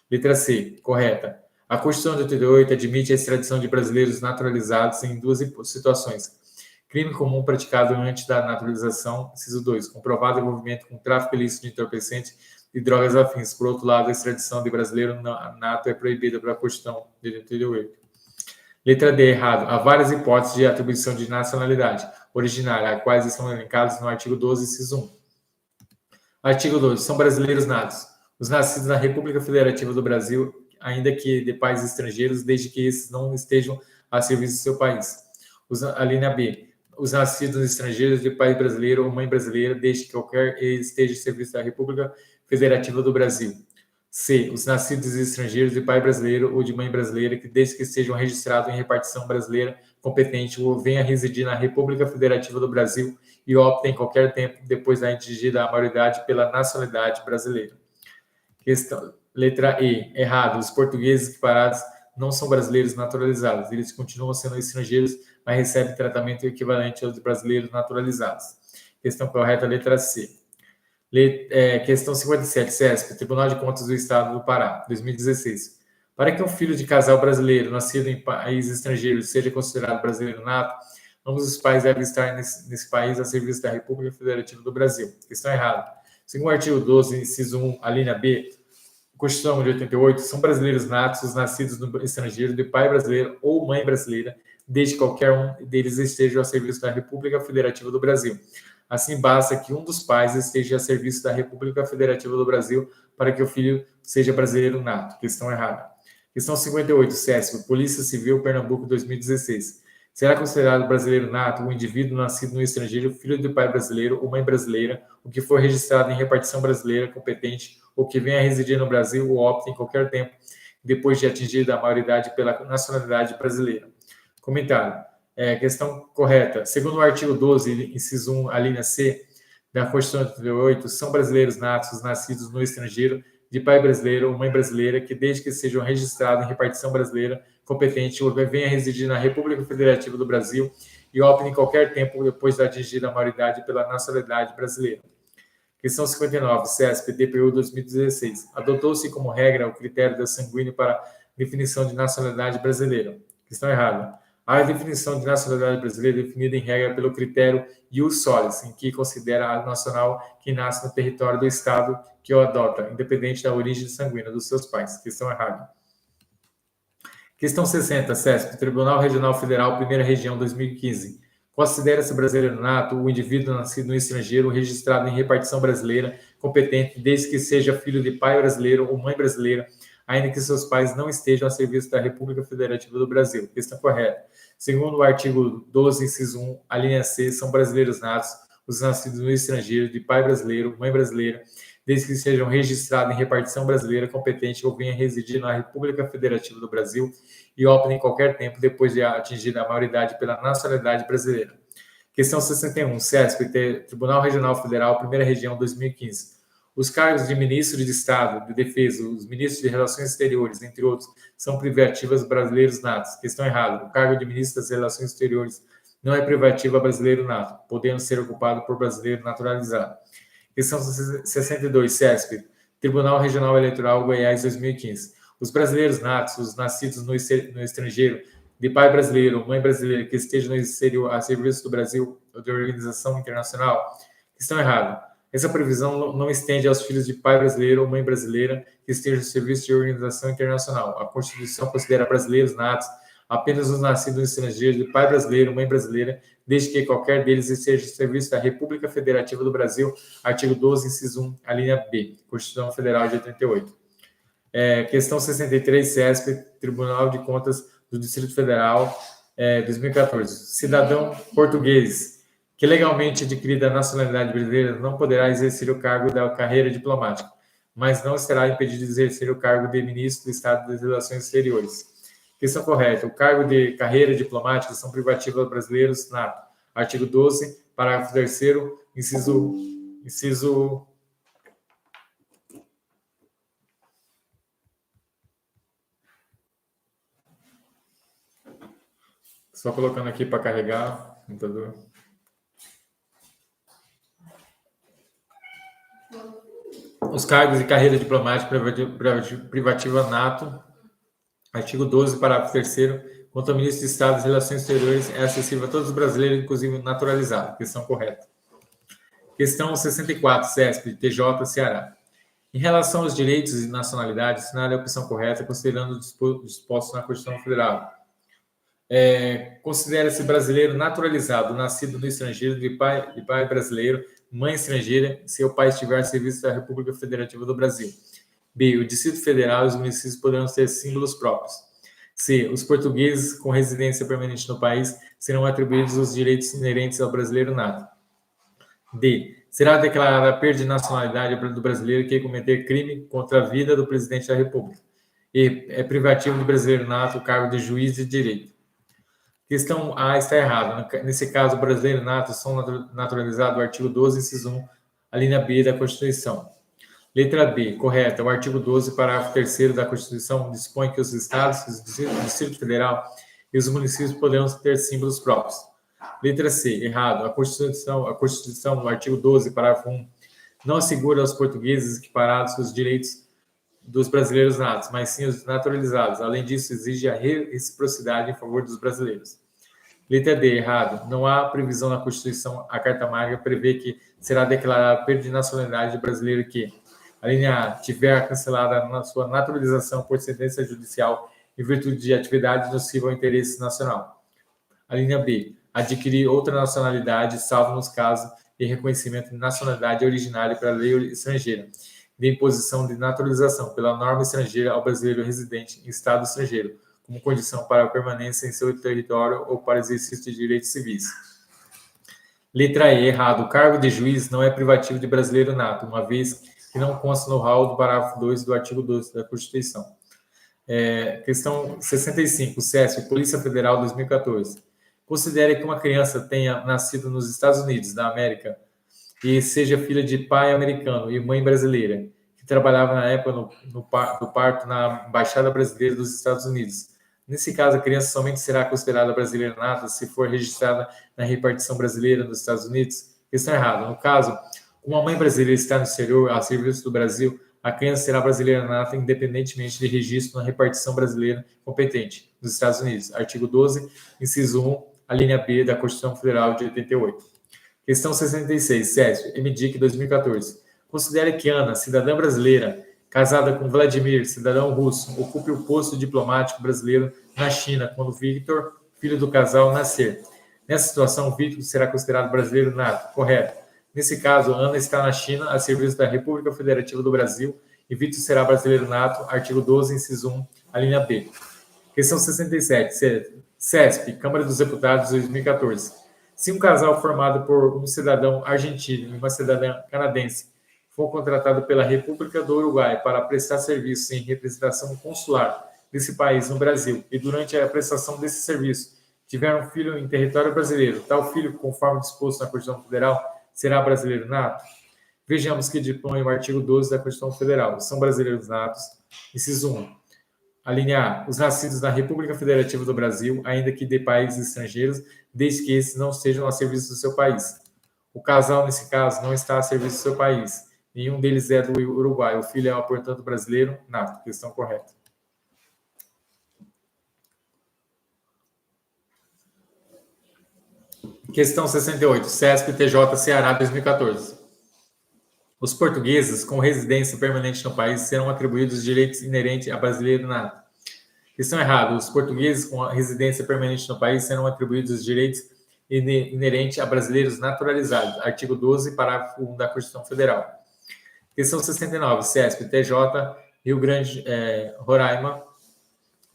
Letra C. Correta. A Constituição de 88 admite a extradição de brasileiros naturalizados em duas situações. Crime comum praticado antes da naturalização, inciso 2, comprovado envolvimento com tráfico ilícito de entorpecente e drogas afins. Por outro lado, a extradição de brasileiro nato é proibida pela Constituição de 88. Letra D, errado. Há várias hipóteses de atribuição de nacionalidade. originária, as quais estão elencadas no artigo 12, inciso 1. Artigo 12. São brasileiros natos. Os nascidos na República Federativa do Brasil, ainda que de pais estrangeiros, desde que esses não estejam a serviço do seu país. A linha B. Os nascidos estrangeiros de pai brasileiro ou mãe brasileira, desde que qualquer esteja a serviço da República Federativa do Brasil. C. Os nascidos estrangeiros de pai brasileiro ou de mãe brasileira, que desde que estejam registrados em repartição brasileira competente ou venha residir na República Federativa do Brasil e optem em qualquer tempo depois da atingida a maioridade pela nacionalidade brasileira. Questão, letra E. Errado. Os portugueses equiparados não são brasileiros naturalizados. Eles continuam sendo estrangeiros, mas recebem tratamento equivalente aos brasileiros naturalizados. Questão correta, letra C. Questão 57, CESP, Tribunal de Contas do Estado do Pará, 2016. Para que um filho de casal brasileiro nascido em país estrangeiro seja considerado brasileiro nato, ambos os pais devem estar nesse país a serviço da República Federativa do Brasil. Questão errada. Segundo o artigo 12, inciso 1, a linha B, Constituição de 88, são brasileiros natos os nascidos no estrangeiro de pai brasileiro ou mãe brasileira, desde que qualquer um deles esteja a serviço da República Federativa do Brasil. Assim, basta que um dos pais esteja a serviço da República Federativa do Brasil para que o filho seja brasileiro nato. Questão errada. Questão 58, CESP, Polícia Civil, Pernambuco, 2016. Será considerado brasileiro nato o indivíduo nascido no estrangeiro, filho de pai brasileiro ou mãe brasileira, o que for registrado em repartição brasileira competente ou que venha a residir no Brasil ou opte em qualquer tempo, depois de atingida a maioridade pela nacionalidade brasileira. Comentário. Questão correta. Segundo o artigo 12, inciso 1, a linha C da Constituição de 88, são brasileiros natos nascidos no estrangeiro de pai brasileiro ou mãe brasileira que, desde que sejam registrados em repartição brasileira competente ou venha residir na República Federativa do Brasil e optem em qualquer tempo depois de atingida a maioridade pela nacionalidade brasileira. Questão 59, CESP, DPU 2016. Adotou-se como regra o critério da sanguíneo para definição de nacionalidade brasileira. Questão errada. A definição de nacionalidade brasileira é definida em regra pelo critério ius solis, em que considera a nacional que nasce no território do Estado que o adota, independente da origem sanguínea dos seus pais. Questão errada. Questão 60, CESP, Tribunal Regional Federal, Primeira Região, 2015. Considera-se brasileiro nato o indivíduo nascido no estrangeiro registrado em repartição brasileira competente, desde que seja filho de pai brasileiro ou mãe brasileira, ainda que seus pais não estejam a serviço da República Federativa do Brasil. Questão correta. Segundo o artigo 12, inciso 1, a linha C, são brasileiros natos os nascidos no estrangeiro de pai brasileiro, mãe brasileira, desde que sejam registrados em repartição brasileira competente ou venham residir na República Federativa do Brasil e optem em qualquer tempo depois de atingir a maioridade pela nacionalidade brasileira. Questão 61, CESP, Tribunal Regional Federal, Primeira Região, 2015. Os cargos de ministro de Estado, de Defesa, os ministros de Relações Exteriores, entre outros, são privativas brasileiros natos. Questão errada. O cargo de ministro das Relações Exteriores não é privativa brasileiro nato, podendo ser ocupado por brasileiro naturalizado. Questão 62, CESP, Tribunal Regional Eleitoral, Goiás, 2015. Os brasileiros natos, os nascidos no estrangeiro, de pai brasileiro ou mãe brasileira que estejam no exterior a serviço do Brasil ou de organização internacional. Questão errada. Essa previsão não estende aos filhos de pai brasileiro ou mãe brasileira que estejam a serviço de organização internacional. A Constituição considera brasileiros natos apenas os nascidos no estrangeiro de pai brasileiro ou mãe brasileira, desde que qualquer deles esteja a serviço da República Federativa do Brasil, artigo 12, inciso 1, a linha B, Constituição Federal de 88. Questão 63, CESP, Tribunal de Contas do Distrito Federal, 2014. Cidadão português que legalmente adquirida a nacionalidade brasileira não poderá exercer o cargo da carreira diplomática, mas não será impedido de exercer o cargo de ministro do Estado das Relações Exteriores. Questão correta. O cargo de carreira diplomática são privativos brasileiros nato. Artigo 12, parágrafo 3º, inciso só colocando aqui para carregar o computador. Os cargos de carreira diplomática privativa nato, artigo 12, parágrafo 3º, quanto ao ministro de Estado das Relações Exteriores, é acessível a todos os brasileiros, inclusive naturalizados. Questão correta. Questão 64, CESP, TJ, Ceará. Em relação aos direitos e nacionalidade, assinale a opção correta, considerando os dispostos na Constituição Federal. Considera-se brasileiro naturalizado, nascido no estrangeiro, de pai brasileiro, mãe estrangeira, se o pai estiver a serviço da República Federativa do Brasil. B. O Distrito Federal e os municípios poderão ter símbolos próprios. C. Os portugueses com residência permanente no país serão atribuídos os direitos inerentes ao brasileiro nato. D. Será declarada a perda de nacionalidade do brasileiro que cometer crime contra a vida do presidente da República. E. É privativo do brasileiro nato o cargo de juiz de direito. Questão A está errada. Nesse caso, o brasileiro nato são naturalizados do artigo 12, inciso 1, a linha B da Constituição. Letra B, correta. O artigo 12, parágrafo 3º da Constituição dispõe que os estados, o Distrito Federal e os municípios poderão ter símbolos próprios. Letra C, errado. A Constituição, no artigo 12, parágrafo 1, não assegura aos portugueses equiparados os direitos dos brasileiros natos, mas sim os naturalizados. Além disso, exige a reciprocidade em favor dos brasileiros. Letra D, errado. Não há previsão na Constituição. A Carta Magna prevê que será declarada a perda de nacionalidade do brasileiro que, a linha A, tiver cancelada na sua naturalização por sentença judicial em virtude de atividade nociva ao interesse nacional. A linha B, adquirir outra nacionalidade, salvo nos casos de reconhecimento de nacionalidade originária pela lei estrangeira, de imposição de naturalização pela norma estrangeira ao brasileiro residente em estado estrangeiro, como condição para a permanência em seu território ou para exercício de direitos civis. Letra E, errado. O cargo de juiz não é privativo de brasileiro nato, uma vez que não consta no rol do parágrafo 2 do artigo 12 da Constituição. Questão 65, CESP, Polícia Federal 2014. Considere que uma criança tenha nascido nos Estados Unidos da América e seja filha de pai americano e mãe brasileira, que trabalhava na época do parto na Embaixada Brasileira dos Estados Unidos. Nesse caso, a criança somente será considerada brasileira nata se for registrada na repartição brasileira dos Estados Unidos? Questão errada. No caso, como a mãe brasileira está no exterior a serviço do Brasil, a criança será brasileira nata independentemente de registro na repartição brasileira competente dos Estados Unidos. Artigo 12, inciso 1, a linha B da Constituição Federal de 88. Questão 66, CESP, MDIC 2014. Considere que Ana, cidadã brasileira, casada com Vladimir, cidadão russo, ocupe o posto diplomático brasileiro na China quando Victor, filho do casal, nascer. Nessa situação, Victor será considerado brasileiro nato. Correto. Nesse caso, Ana está na China a serviço da República Federativa do Brasil e Victor será brasileiro nato. Artigo 12, inciso 1, a linha B. Questão 67, CESP, Câmara dos Deputados 2014. Se um casal formado por um cidadão argentino e uma cidadã canadense for contratado pela República do Uruguai para prestar serviço em representação consular desse país no Brasil e durante a prestação desse serviço tiver um filho em território brasileiro, tal filho, conforme disposto na Constituição Federal, será brasileiro nato? Vejamos que dispõe o artigo 12 da Constituição Federal. São brasileiros natos. Inciso 1. A linha A. Os nascidos na República Federativa do Brasil, ainda que de países estrangeiros, desde que esses não estejam a serviço do seu país. O casal, nesse caso, não está a serviço do seu país. Nenhum deles é do Uruguai. O filho é, portanto, brasileiro nato. Questão correta. Questão 68. CESP TJ Ceará 2014. Os portugueses com residência permanente no país serão atribuídos direitos inerentes a brasileiro nato. Questão errada. Os portugueses com residência permanente no país serão atribuídos direitos inerentes a brasileiros naturalizados. Artigo 12, parágrafo 1 da Constituição Federal. Questão 69. CESP TJ Rio Grande, Roraima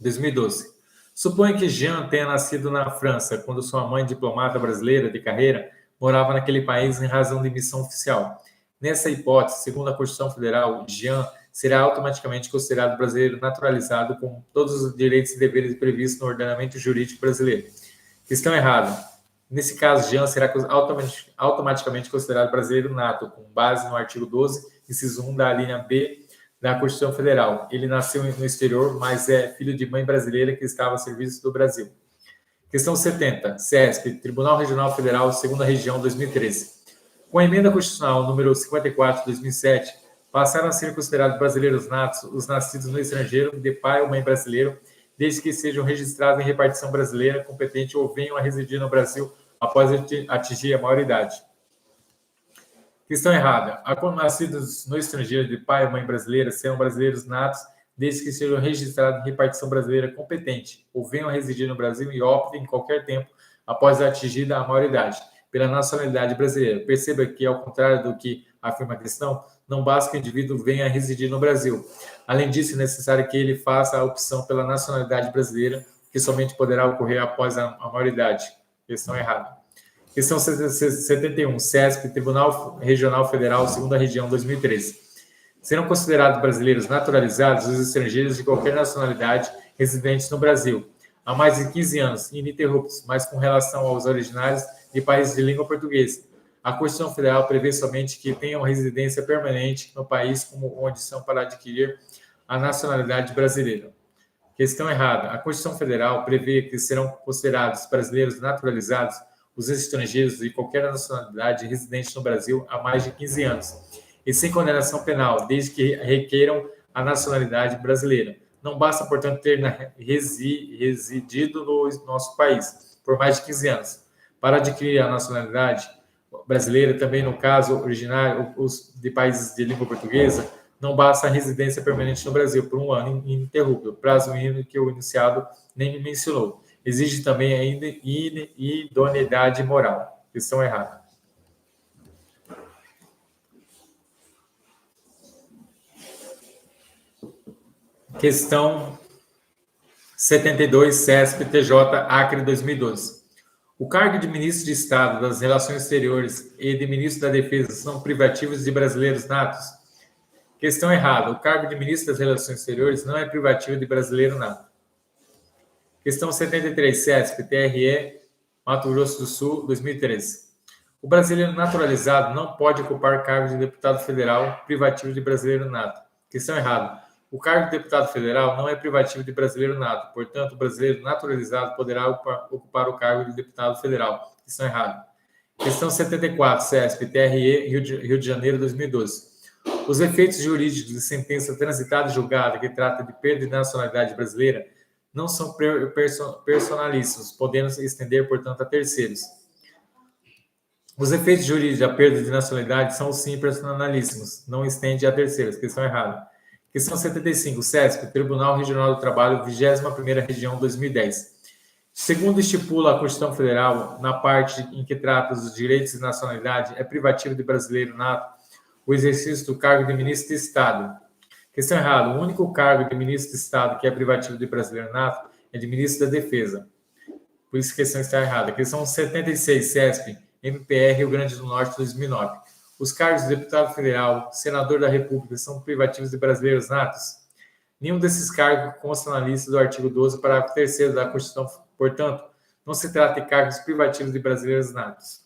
2012. Suponha que Jean tenha nascido na França, quando sua mãe, diplomata brasileira de carreira, morava naquele país em razão de missão oficial. Nessa hipótese, segundo a Constituição Federal, Jean será automaticamente considerado brasileiro naturalizado com todos os direitos e deveres previstos no ordenamento jurídico brasileiro. Questão errada. Nesse caso, Jean será automaticamente considerado brasileiro nato, com base no artigo 12, inciso 1 da linha B da Constituição Federal. Ele nasceu no exterior, mas é filho de mãe brasileira que estava a serviço do Brasil. Questão 70. CESP, Tribunal Regional Federal, 2ª Região, 2013. Com a emenda constitucional número 54 de 2007, passaram a ser considerados brasileiros natos os nascidos no estrangeiro de pai ou mãe brasileiro, desde que sejam registrados em repartição brasileira competente ou venham a residir no Brasil após atingir a maioridade. Questão errada. Nascidos no estrangeiro de pai ou mãe brasileira serão brasileiros natos desde que sejam registrados em repartição brasileira competente ou venham a residir no Brasil e optem em qualquer tempo após a atingida a maioridade pela nacionalidade brasileira. Perceba que, ao contrário do que afirma a questão, não basta que o indivíduo venha a residir no Brasil. Além disso, é necessário que ele faça a opção pela nacionalidade brasileira, que somente poderá ocorrer após a maioridade. Questão errada. Questão 71. CESP, Tribunal Regional Federal, 2ª Região, 2013. Serão considerados brasileiros naturalizados os estrangeiros de qualquer nacionalidade residentes no Brasil há mais de 15 anos, ininterruptos, mas com relação aos originários de países de língua portuguesa. A Constituição Federal prevê somente que tenham residência permanente no país como condição para adquirir a nacionalidade brasileira. Questão errada. A Constituição Federal prevê que serão considerados brasileiros naturalizados os estrangeiros de qualquer nacionalidade residentes no Brasil há mais de 15 anos e sem condenação penal, desde que requeiram a nacionalidade brasileira. Não basta, portanto, ter residido no nosso país por mais de 15 anos. Para adquirir a nacionalidade brasileira, também no caso originário, os de países de língua portuguesa, não basta a residência permanente no Brasil por um ano ininterrupto, prazo mínimo que o enunciado nem mencionou. Exige também a idoneidade moral. Questão errada. Questão 72, CESP, TJ, Acre, 2012. O cargo de ministro de Estado das Relações Exteriores e de ministro da Defesa são privativos de brasileiros natos? Questão errada. O cargo de ministro das Relações Exteriores não é privativo de brasileiro nato. Questão 73, CESP, TRE, Mato Grosso do Sul, 2013. O brasileiro naturalizado não pode ocupar cargo de deputado federal privativo de brasileiro nato. Questão errada. O cargo de deputado federal não é privativo de brasileiro nato, portanto, o brasileiro naturalizado poderá ocupar o cargo de deputado federal. Questão errada. Questão 74, CESP, TRE, Rio de Janeiro, 2012. Os efeitos jurídicos de sentença transitada e julgada que trata de perda de nacionalidade brasileira não são personalíssimos, podendo se estender, portanto, a terceiros. Os efeitos jurídicos da perda de nacionalidade são, sim, personalíssimos, não estende a terceiros. Questão errada. Questão 75, CESP, Tribunal Regional do Trabalho, 21ª Região, 2010. Segundo estipula a Constituição Federal, na parte em que trata dos direitos de nacionalidade, é privativo de brasileiro nato o exercício do cargo de ministro de Estado. Questão errada. O único cargo de ministro de Estado que é privativo de brasileiro nato é de ministro da Defesa. Por isso a questão está errada. Questão 76, CESP, MPR, Rio Grande do Norte, 2009. Os cargos de deputado federal, senador da República, são privativos de brasileiros natos? Nenhum desses cargos consta na lista do artigo 12, parágrafo 3º da Constituição. Portanto, não se trata de cargos privativos de brasileiros natos.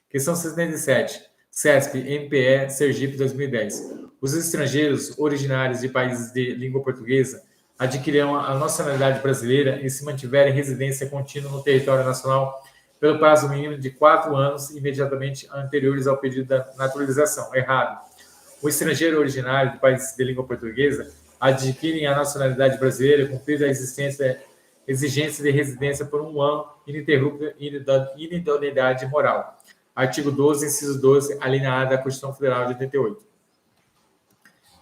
Questão 77. CESP, MPE, Sergipe, 2010. Os estrangeiros originários de países de língua portuguesa adquirirão a nacionalidade brasileira e se mantiverem residência contínua no território nacional pelo prazo mínimo de 4 anos imediatamente anteriores ao pedido da naturalização. Errado. O estrangeiro originário de países de língua portuguesa adquirem a nacionalidade brasileira cumprida a exigência de residência por um ano ininterrupta e idoneidade moral. Artigo 12, inciso 12, alínea A da Constituição Federal de 88.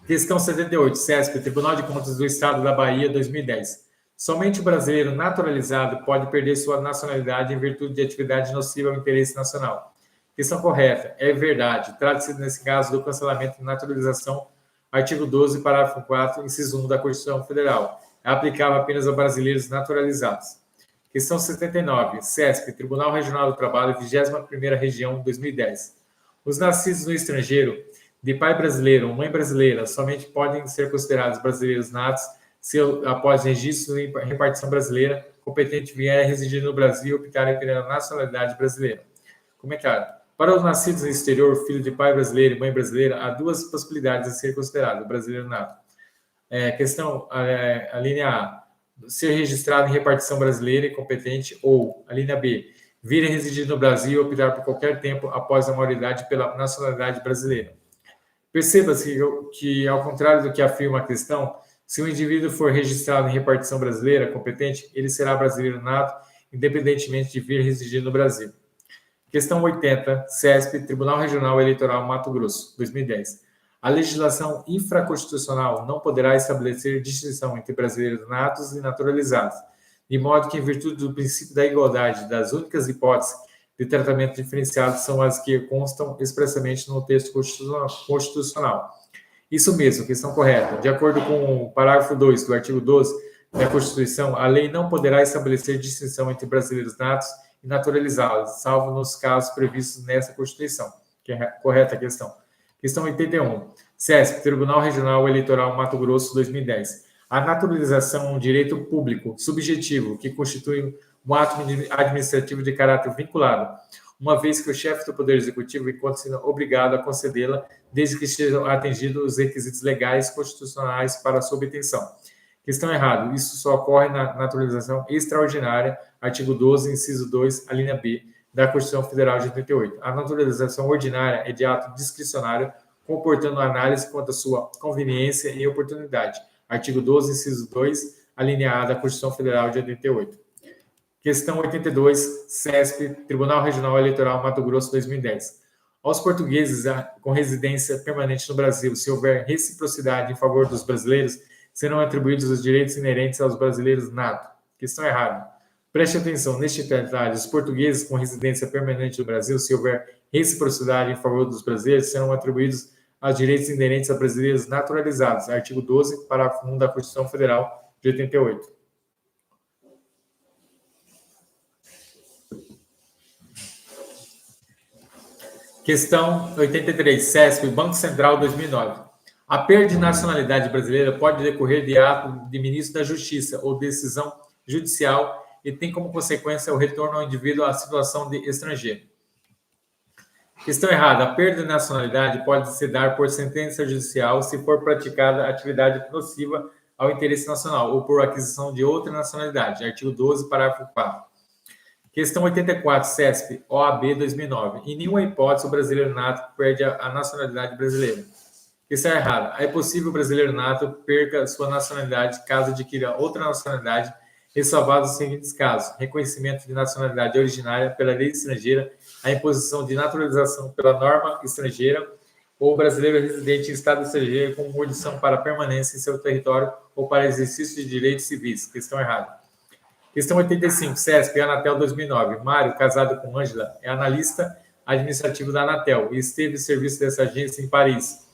Questão 78, CESP, Tribunal de Contas do Estado da Bahia, 2010. Somente o brasileiro naturalizado pode perder sua nacionalidade em virtude de atividade nociva ao interesse nacional. Questão correta. É verdade. Trata-se, nesse caso, do cancelamento de naturalização, artigo 12, parágrafo 4, inciso 1 da Constituição Federal. É aplicável apenas a brasileiros naturalizados. Questão 79. CESP, Tribunal Regional do Trabalho, 21ª Região, 2010. Os nascidos no estrangeiro, de pai brasileiro ou mãe brasileira, somente podem ser considerados brasileiros natos se, após registro em repartição brasileira, competente vier a residir no Brasil e optarem pela nacionalidade brasileira. Comentário. Para os nascidos no exterior, filho de pai brasileiro e mãe brasileira, há duas possibilidades de ser considerado brasileiro nato. Questão, a linha A, ser registrado em repartição brasileira e competente, ou, a linha B, vir a residir no Brasil e optar por qualquer tempo após a maioridade pela nacionalidade brasileira. Perceba-se que, ao contrário do que afirma a questão, se o indivíduo for registrado em repartição brasileira competente, ele será brasileiro nato, independentemente de vir residir no Brasil. Questão 80, CESP, Tribunal Regional Eleitoral Mato Grosso, 2010. A legislação infraconstitucional não poderá estabelecer distinção entre brasileiros natos e naturalizados, de modo que, em virtude do princípio da igualdade, das únicas hipóteses de tratamento diferenciado são as que constam expressamente no texto constitucional. Isso mesmo, questão correta. De acordo com o parágrafo 2 do artigo 12 da Constituição, a lei não poderá estabelecer distinção entre brasileiros natos e naturalizados, salvo nos casos previstos nessa Constituição, que é correta a questão. Questão 81. CESP, Tribunal Regional Eleitoral Mato Grosso, 2010. A naturalização é um direito público, subjetivo, que constitui um ato administrativo de caráter vinculado, uma vez que o chefe do Poder Executivo encontra-se obrigado a concedê-la, desde que estejam atingidos os requisitos legais constitucionais para sua obtenção. Questão errada. Isso só ocorre na naturalização extraordinária, artigo 12, inciso 2, a linha B, da Constituição Federal de 88. A naturalização ordinária é de ato discricionário, comportando análise quanto à sua conveniência e oportunidade. Artigo 12, inciso 2, a linha A da Constituição Federal de 88. Questão 82, CESP, Tribunal Regional Eleitoral Mato Grosso, 2010. Aos portugueses com residência permanente no Brasil, se houver reciprocidade em favor dos brasileiros, serão atribuídos os direitos inerentes aos brasileiros nato. Questão errada. Preste atenção, neste detalhe, os portugueses com residência permanente no Brasil, se houver reciprocidade em favor dos brasileiros, serão atribuídos aos direitos inerentes a brasileiros naturalizados. Artigo 12, parágrafo 1 da Constituição Federal de 88. Questão 83, CESP, Banco Central, 2009. A perda de nacionalidade brasileira pode decorrer de ato de ministro da Justiça ou decisão judicial e tem como consequência o retorno ao indivíduo à situação de estrangeiro. Questão errada. A perda de nacionalidade pode se dar por sentença judicial se for praticada atividade nociva ao interesse nacional ou por aquisição de outra nacionalidade. Artigo 12, parágrafo 4. Questão 84, CESP, OAB 2009. Em nenhuma hipótese o brasileiro nato perde a nacionalidade brasileira. Questão errada. É possível o brasileiro nato perca sua nacionalidade caso adquira outra nacionalidade, ressalvados os seguintes casos: reconhecimento de nacionalidade originária pela lei estrangeira, a imposição de naturalização pela norma estrangeira, ou brasileiro residente em estado estrangeiro com condição para permanência em seu território ou para exercício de direitos civis. Questão errada. Questão 85, CESP, Anatel 2009. Mário, casado com Ângela, é analista administrativo da Anatel e esteve em serviço dessa agência em Paris,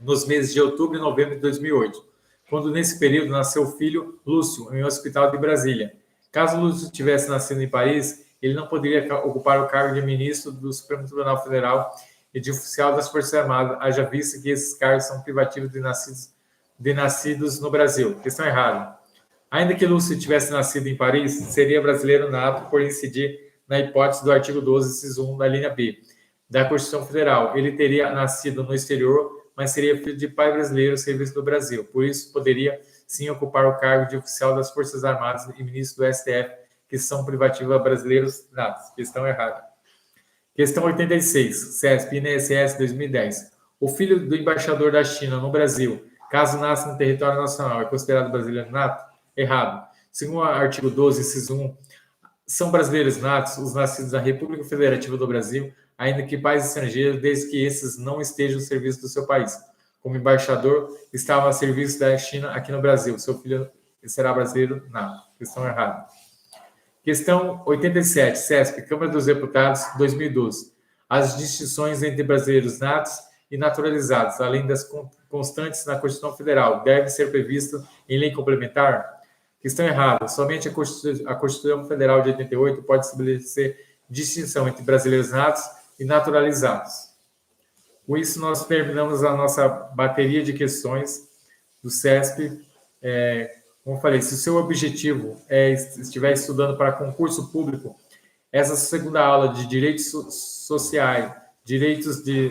nos meses de outubro e novembro de 2008, quando nesse período nasceu o filho Lúcio, em um hospital de Brasília. Caso Lúcio tivesse nascido em Paris, ele não poderia ocupar o cargo de ministro do Supremo Tribunal Federal e de oficial das Forças Armadas, haja vista que esses cargos são privativos de nascidos no Brasil. Questão errada. Ainda que Lúcio tivesse nascido em Paris, seria brasileiro nato por incidir na hipótese do artigo 12, inciso 1 da linha B da Constituição Federal. Ele teria nascido no exterior, mas seria filho de pai brasileiro serviço do Brasil. Por isso, poderia sim ocupar o cargo de oficial das Forças Armadas e ministro do STF, que são privativos a brasileiros natos. Questão errada. Questão 86, CESP, INSS 2010. O filho do embaixador da China no Brasil, caso nasça no território nacional, é considerado brasileiro nato? Errado. Segundo o artigo 12, inciso 1, são brasileiros natos os nascidos na República Federativa do Brasil, ainda que pais estrangeiros, desde que esses não estejam ao serviço do seu país. Como embaixador, estava a serviço da China aqui no Brasil. Seu filho será brasileiro? Não. Questão errada. Questão 87, CESP, Câmara dos Deputados, 2012. As distinções entre brasileiros natos e naturalizados, além das constantes na Constituição Federal, devem ser previstas em lei complementar? Questão errada. Somente a Constituição Federal de 88 pode estabelecer distinção entre brasileiros natos e naturalizados. Com isso, nós terminamos a nossa bateria de questões do CESP. Como eu falei, se o seu objetivo é estiver estudando para concurso público, essa segunda aula de direitos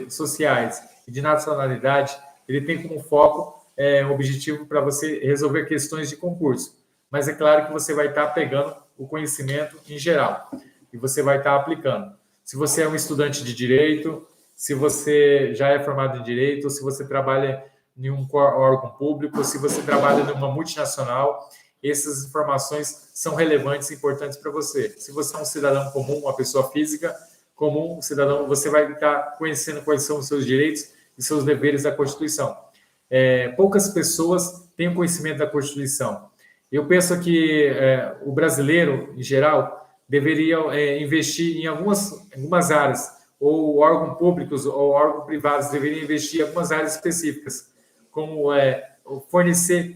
sociais e de nacionalidade, ele tem como foco um objetivo para você resolver questões de concurso. Mas é claro que você vai estar pegando o conhecimento em geral e você vai estar aplicando. Se você é um estudante de direito, se você já é formado em direito, se você trabalha em um órgão público, se você trabalha numa multinacional, essas informações são relevantes e importantes para você. Se você é um cidadão comum, uma pessoa física comum, um cidadão, você vai estar conhecendo quais são os seus direitos e seus deveres da Constituição. Poucas pessoas têm o conhecimento da Constituição. Eu penso que o brasileiro, em geral, deveria investir em algumas áreas, ou órgãos públicos ou órgãos privados deveriam investir em algumas áreas específicas, como fornecer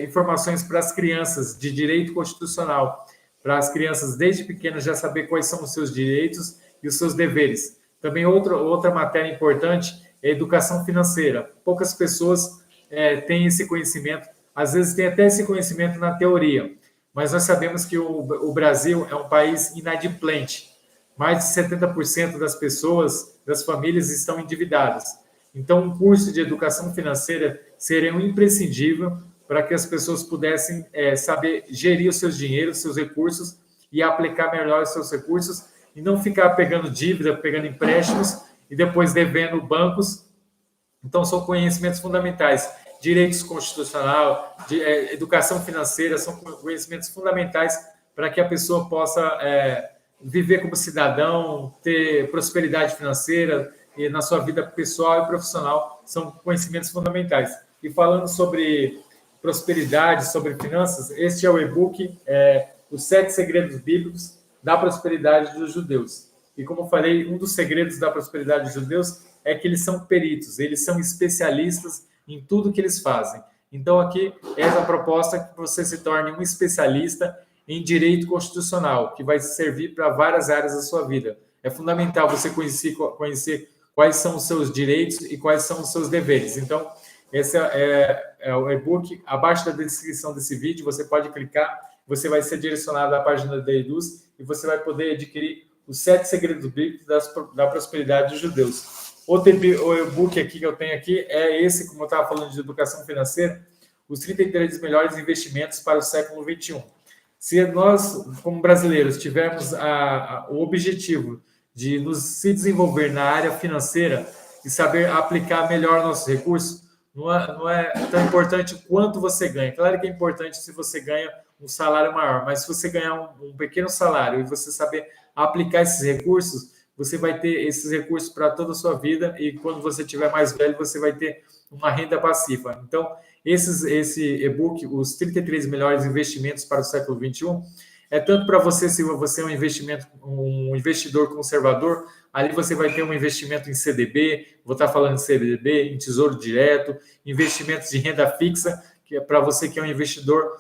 informações para as crianças de direito constitucional, para as crianças desde pequenas já saber quais são os seus direitos e os seus deveres. Também outra matéria importante é a educação financeira. Poucas pessoas têm esse conhecimento, às vezes tem até esse conhecimento na teoria, mas nós sabemos que o Brasil é um país inadimplente. Mais de 70% das pessoas, das famílias, estão endividadas. Então, um curso de educação financeira seria um imprescindível para que as pessoas pudessem saber gerir os seus dinheiros, seus recursos e aplicar melhor os seus recursos e não ficar pegando dívida, pegando empréstimos e depois devendo bancos. Então, são conhecimentos fundamentais. Direitos constitucional, educação financeira, são conhecimentos fundamentais para que a pessoa possa viver como cidadão, ter prosperidade financeira e na sua vida pessoal e profissional, são conhecimentos fundamentais. E falando sobre prosperidade, sobre finanças, este é o e-book, Os 7 Segredos Bíblicos da Prosperidade dos Judeus. E como eu falei, um dos segredos da prosperidade dos judeus é que eles são peritos, eles são especialistas em tudo que eles fazem. Então, aqui, essa proposta é que você se torne um especialista em direito constitucional, que vai servir para várias áreas da sua vida. É fundamental você conhecer quais são os seus direitos e quais são os seus deveres. Então, esse é o e-book. Abaixo da descrição desse vídeo, você pode clicar, você vai ser direcionado à página da Eduz e você vai poder adquirir os 7 segredos bíblicos da prosperidade dos judeus. Outro e-book aqui que eu tenho aqui é esse, como eu estava falando de educação financeira, os 33 melhores investimentos para o século XXI. Se nós, como brasileiros, tivermos o objetivo de se desenvolver na área financeira e saber aplicar melhor nossos recursos, não é tão importante quanto você ganha. Claro que é importante se você ganha um salário maior, mas se você ganhar um pequeno salário e você saber aplicar esses recursos, você vai ter esses recursos para toda a sua vida e quando você estiver mais velho, você vai ter uma renda passiva. Então, esse e-book, os 33 melhores investimentos para o século XXI, é tanto para você, se você é um investidor conservador, ali você vai ter um investimento em CDB, vou estar falando de CDB, em tesouro direto, investimentos de renda fixa, que é para você que é um investidor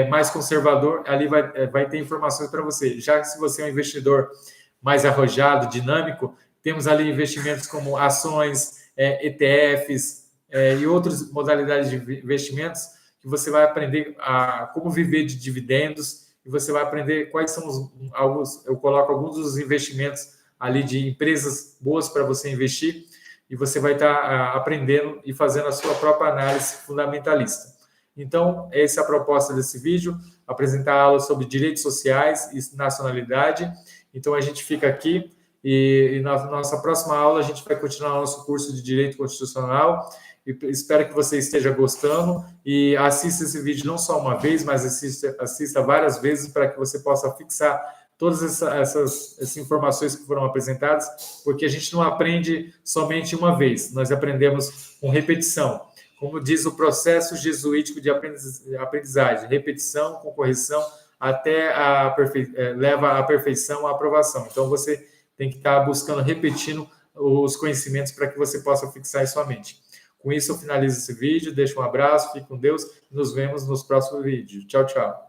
mais conservador, ali vai ter informações para você. Já que se você é um investidor mais arrojado, dinâmico, temos ali investimentos como ações, ETFs e outras modalidades de investimentos que você vai aprender como viver de dividendos e você vai aprender quais são eu coloco alguns dos investimentos ali de empresas boas para você investir e você vai estar aprendendo e fazendo a sua própria análise fundamentalista. Então, essa é a proposta desse vídeo, apresentar aula sobre direitos sociais e nacionalidade. Então, a gente fica aqui e na nossa próxima aula a gente vai continuar o nosso curso de Direito Constitucional e espero que você esteja gostando e assista esse vídeo não só uma vez, mas assista várias vezes para que você possa fixar todas essas informações que foram apresentadas, porque a gente não aprende somente uma vez, nós aprendemos com repetição. Como diz o processo jesuítico de aprendizagem, repetição com correção até leva à perfeição, à aprovação. Então, você tem que estar buscando, repetindo os conhecimentos para que você possa fixar em sua mente. Com isso, eu finalizo esse vídeo, deixo um abraço, fique com Deus e nos vemos nos próximos vídeos. Tchau, tchau.